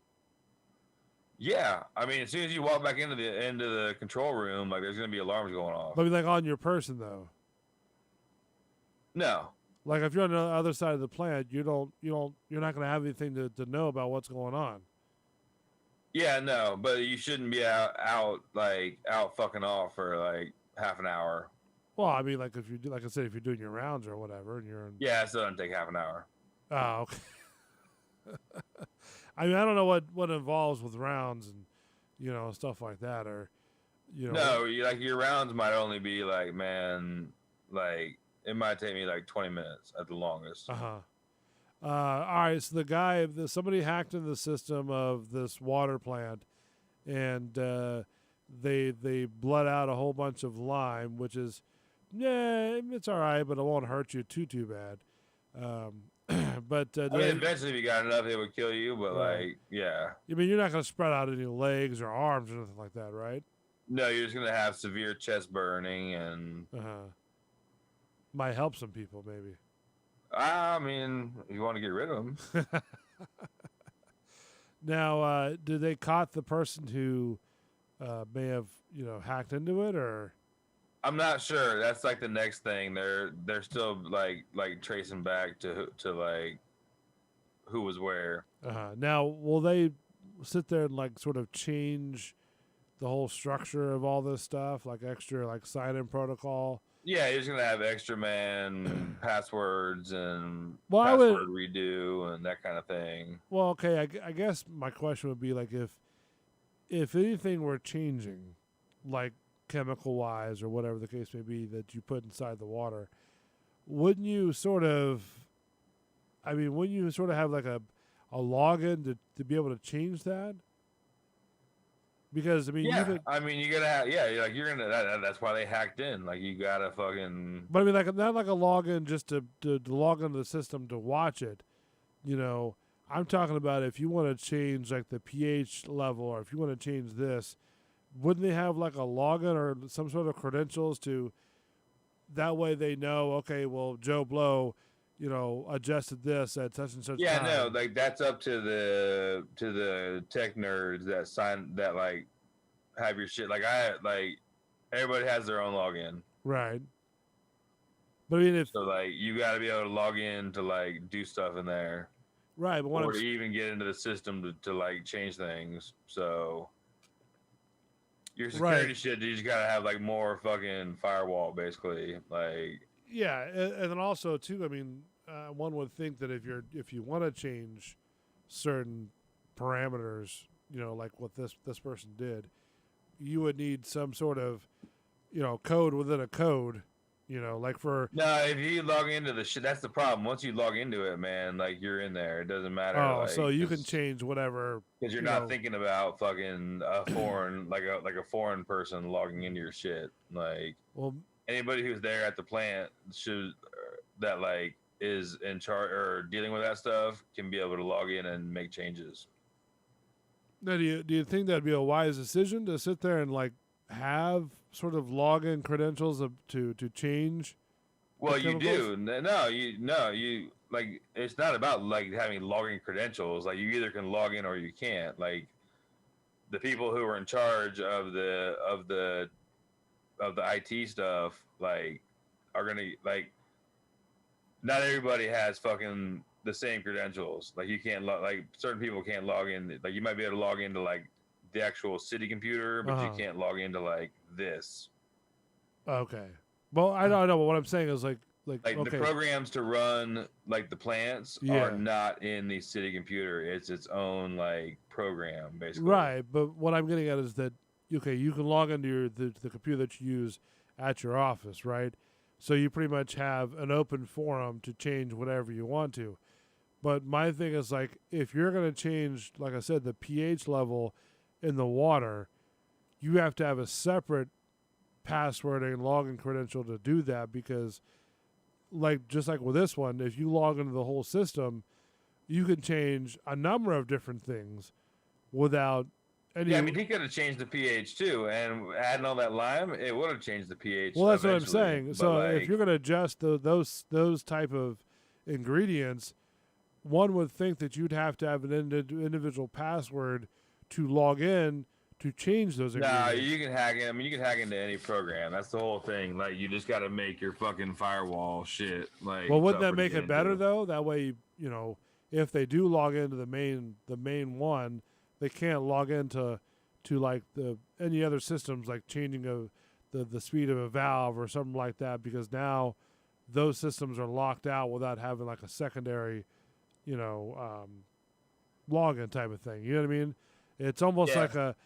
Yeah, I mean, as soon as you walk back into the control room, like there's gonna be alarms going off. But like on your person though. No. Like if you're on the other side of the plant, you're not gonna have anything to know about what's going on. Yeah, no, but you shouldn't be out fucking off for like half an hour. Well, I mean, like if you do, like I said, if you're doing your rounds or whatever, and you're in. Yeah, it still doesn't take half an hour. Oh, okay. I mean, I don't know what involves with rounds and stuff like that, or You know. No, your rounds might only be like, man, like it might take me like 20 minutes at the longest. All right. So somebody hacked into the system of this water plant, and they bled out a whole bunch of lime, which is, yeah, it's all right, but it won't hurt you too bad. But I mean, eventually, if you got enough, it would kill you. But like, yeah. I mean, you're not going to spread out any legs or arms or anything like that, right? No, you're just gonna have severe chest burning and. Might help some people, maybe. I mean, you want to get rid of them. Now, did they caught the person who may have hacked into it, or? I'm not sure. That's like the next thing. They're still like tracing back to like who was where. Now, will they sit there and like sort of change the whole structure of all this stuff, like extra like sign-in protocol? Yeah, you're just gonna have extra man passwords and well, password redo and that kind of thing. Well, okay, I guess my question would be like if anything were changing, like chemical wise or whatever the case may be that you put inside the water, wouldn't you sort of have like a login to be able to change that? Because I mean, yeah, you gotta have, you're gonna. That's why they hacked in. Like you gotta fucking. But I mean, like not like a login just to log into the system to watch it. I'm talking about if you want to change like the pH level, or if you want to change this, wouldn't they have like a login or some sort of credentials to? That way they know. Okay, well, Joe Blow, adjusted this at such and such time. No, like that's up to the tech nerds that like have your shit. Like everybody has their own login. Right. But I mean, so like you got to be able to log in to like do stuff in there. Right, but or to even get into the system to like change things. So your security shit, you just gotta have like more fucking firewall, basically. Like yeah, and then also too, I mean. One would think that if you want to change certain parameters, like what this person did, you would need some sort of, code within a code, like for. No, if you log into the shit, that's the problem. Once you log into it, man, like you're in there. It doesn't matter. Oh, so you can change whatever. Because you're not thinking about fucking a foreign, like a foreign person logging into your shit. Like, well, anybody who's there at the plant that like is in charge or dealing with that stuff can be able to log in and make changes. Now, do you think that'd be a wise decision to sit there and like have sort of login credentials to change? Well, you do. No, you like it's not about like having login credentials. Like you either can log in or you can't. Like the people who are in charge of the IT stuff like are gonna like. Not everybody has fucking the same credentials. Like you can't like certain people can't log in. Like you might be able to log into like the actual city computer, but you can't log into like this. Okay. Well, I don't know, but what I'm saying is like okay. The programs to run like the plants are not in the city computer. It's its own like program basically. Right, but what I'm getting at is that you can log into the computer that you use at your office, right? So you pretty much have an open forum to change whatever you want to. But my thing is like if you're going to change, like I said, the pH level in the water, you have to have a separate password and login credential to do that because just like with this one, if you log into the whole system, you can change a number of different things without I mean, he could have changed the pH too, and adding all that lime, it would have changed the pH. Well, that's what I'm saying. So if you're going to adjust those type of ingredients, one would think that you'd have to have an individual password to log in to change those ingredients. No, you can hack it. I mean, you can hack into any program. That's the whole thing. Like, you just got to make your fucking firewall shit. Like, well, wouldn't that make it better though? That way, if they do log into the main one. They can't log into like any other systems like changing the speed of a valve or something like that because now those systems are locked out without having like a secondary, login type of thing. You know what I mean? It's almost like a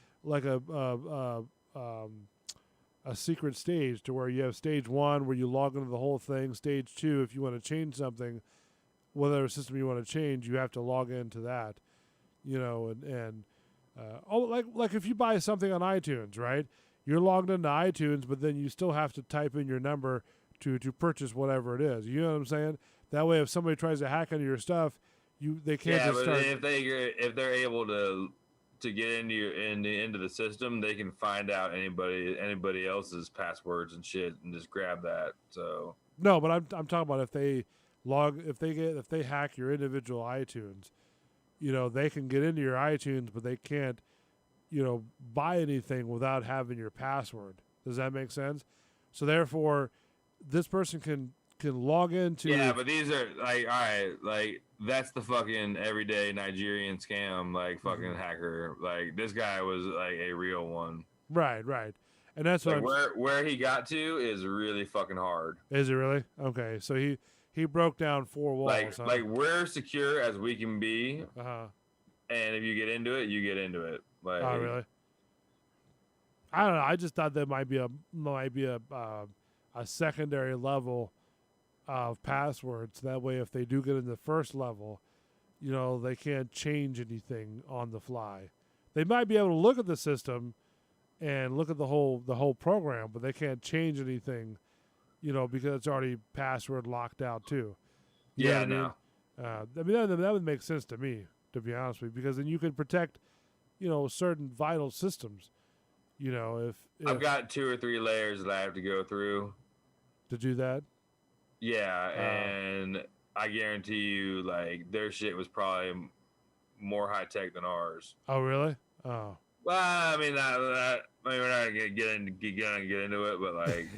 a secret stage to where you have stage 1 where you log into the whole thing. Stage 2, if you want to change something, whatever system you want to change, you have to log into that. Like if you buy something on iTunes, right? You're logged into iTunes, but then you still have to type in your number to purchase whatever it is. You know what I'm saying? That way, if somebody tries to hack into your stuff, they can't just start. Yeah, but if they're able to get into the system, they can find out anybody else's passwords and shit and just grab that. So no, but I'm talking about if they hack your individual iTunes, they can get into your iTunes, but they can't, buy anything without having your password. Does that make sense? So therefore, this person can log into. Yeah, but these are like, all right, like that's the fucking everyday Nigerian scam, like fucking hacker. Like this guy was like a real one. Right, and that's like where he got to is really fucking hard. Is it really? Okay, so he broke down 4 walls. Like we're secure as we can be. Uh-huh. And if you get into it, you get into it. Like, oh, really? I don't know. I just thought there might be a secondary level of passwords. That way, if they do get in the first level, they can't change anything on the fly. They might be able to look at the system and look at the whole program, but they can't change anything, because it's already password locked out too. Yeah, no. I mean, that would make sense to me, to be honest with you, because then you could protect, certain vital systems. If I've got 2 or 3 layers that I have to go through to do that. Yeah, and I guarantee you, like their shit was probably more high tech than ours. Oh, really? Oh. Well, I mean, we're not gonna get into it, but like,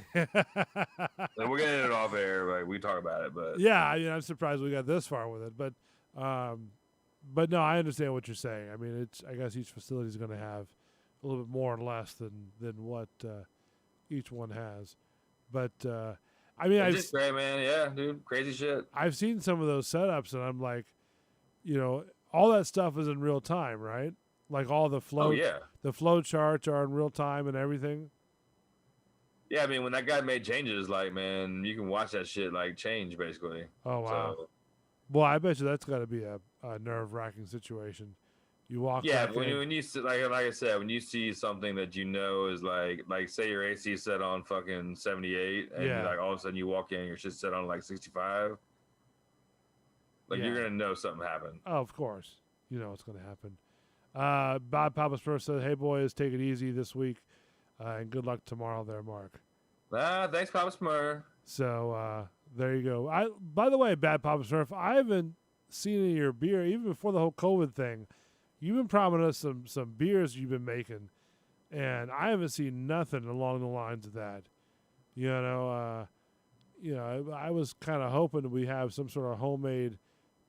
we're getting it off air. Like we talk about it, but yeah, I'm surprised we got this far with it, but no, I understand what you're saying. I mean, I guess each facility is going to have a little bit more or less than what each one has, but I mean, it's just great, man. Yeah, dude, crazy shit. I've seen some of those setups, and I'm like, all that stuff is in real time, right? Like all the flow, the flow charts are in real time and everything. Yeah, I mean, when that guy made changes, like, man, you can watch that shit like change basically. Oh wow. So, well, I bet you that's got to be a nerve-wracking situation. You walk. Yeah, when you see, like I said, when you see something that is like say your AC set on fucking 78, and like all of a sudden you walk in, your shit's set on like 65. Like you're gonna know something happened. Oh, of course, you know what's gonna happen. Bob Papa's first said, "Hey boys, take it easy this week, and good luck tomorrow, there, Mark." Thanks, Papa Smurf. So there you go. By the way, Bad Papa Smurf, I haven't seen any of your beer even before the whole COVID thing. You've been promising us some beers you've been making, and I haven't seen nothing along the lines of that. I was kind of hoping we have some sort of homemade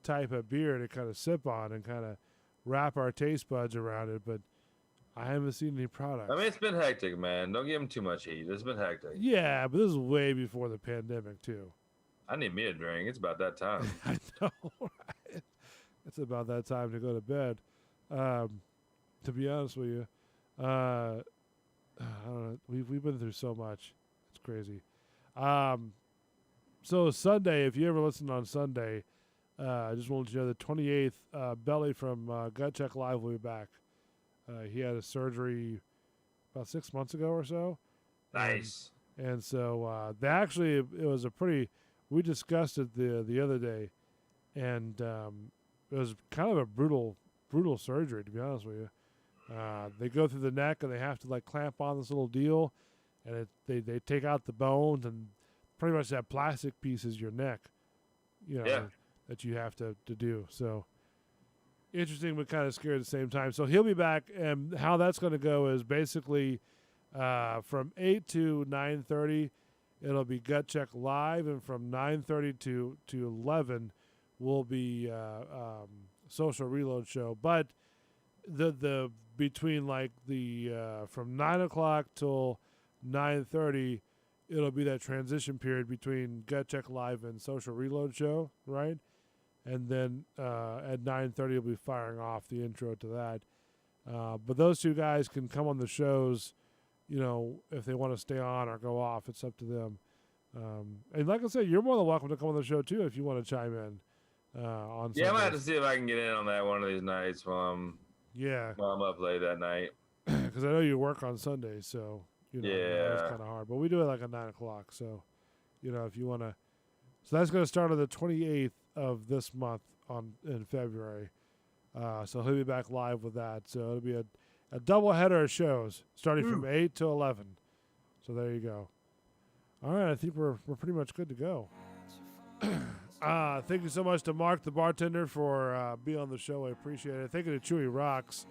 type of beer to kind of sip on and kind of wrap our taste buds around it, but I haven't seen any products. I mean, it's been hectic, man. Don't give them too much heat. It's been hectic. Yeah, but this is way before the pandemic, too. I need me a drink. It's about that time. I know, right? It's about that time to go to bed. To be honest with you, I don't know. We've been through so much. It's crazy. So Sunday, if you ever listen on Sunday, I just wanted to know the 28th, Belly from Gut Check Live will be back. He had a surgery about 6 months ago or so. Nice. And so it was a pretty. We discussed it the other day, and it was kind of a brutal surgery, to be honest with you. They go through the neck and they have to like clamp on this little deal, and they take out the bones and pretty much that plastic piece is your neck, that you have to do. So interesting, but kind of scary at the same time. So he'll be back, and how that's going to go is basically from 8 to 9:30, it'll be Gut Check Live, and from 9:30 to 11 will be Social Reload Show. But the between like the from 9 o'clock till 9:30, it'll be that transition period between Gut Check Live and Social Reload Show, right? And then at 9:30, we'll be firing off the intro to that. But those two guys can come on the shows if they want to stay on or go off, it's up to them. And like I said, you're more than welcome to come on the show too if you want to chime in on. Yeah, I might have to see if I can get in on that one of these nights while I'm up late that night. Because I know you work on Sunday, so it's kind of hard. But we do it like at 9 o'clock, so if you want to. So that's going to start on the 28th of this month in February. So he'll be back live with that. So it'll be a double header of shows starting from 8 to 11. So there you go. All right, I think we're pretty much good to go. Thank you so much to Mark, the bartender, for being on the show. I appreciate it. Thank you to Chewy Rocks.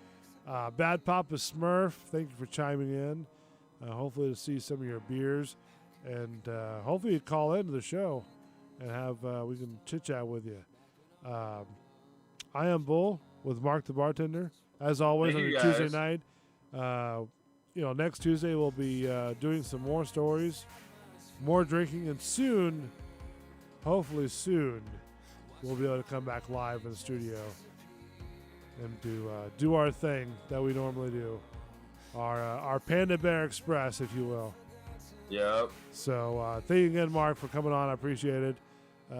Bad Papa Smurf, thank you for chiming in. Hopefully to see some of your beers. And hopefully you call into the show and have we can chit-chat with you. I am Bull with Mark, the bartender. As always, on your Tuesday night. Next Tuesday we'll be doing some more stories, more drinking, and soon, hopefully soon, we'll be able to come back live in the studio and do our thing that we normally do, our Panda Bear Express, if you will. Yep. So thank you again, Mark, for coming on. I appreciate it.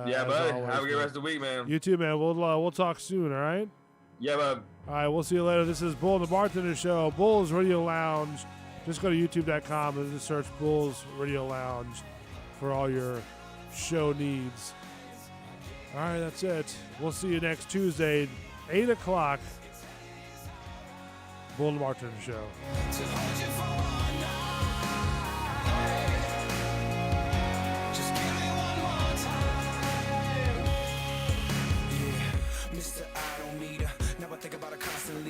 Yeah, bud. Have a good rest of the week, man. You too, man. We'll talk soon. All right. Yeah, bud. All right, we'll see you later. This is Bull and the Bartender Show, Bull's Radio Lounge. Just go to youtube.com and just search Bull's Radio Lounge for all your show needs. All right, that's it. We'll see you next Tuesday, 8 o'clock. Bull and the Bartender Show. Mister, I don't need her. Now I think about her constantly.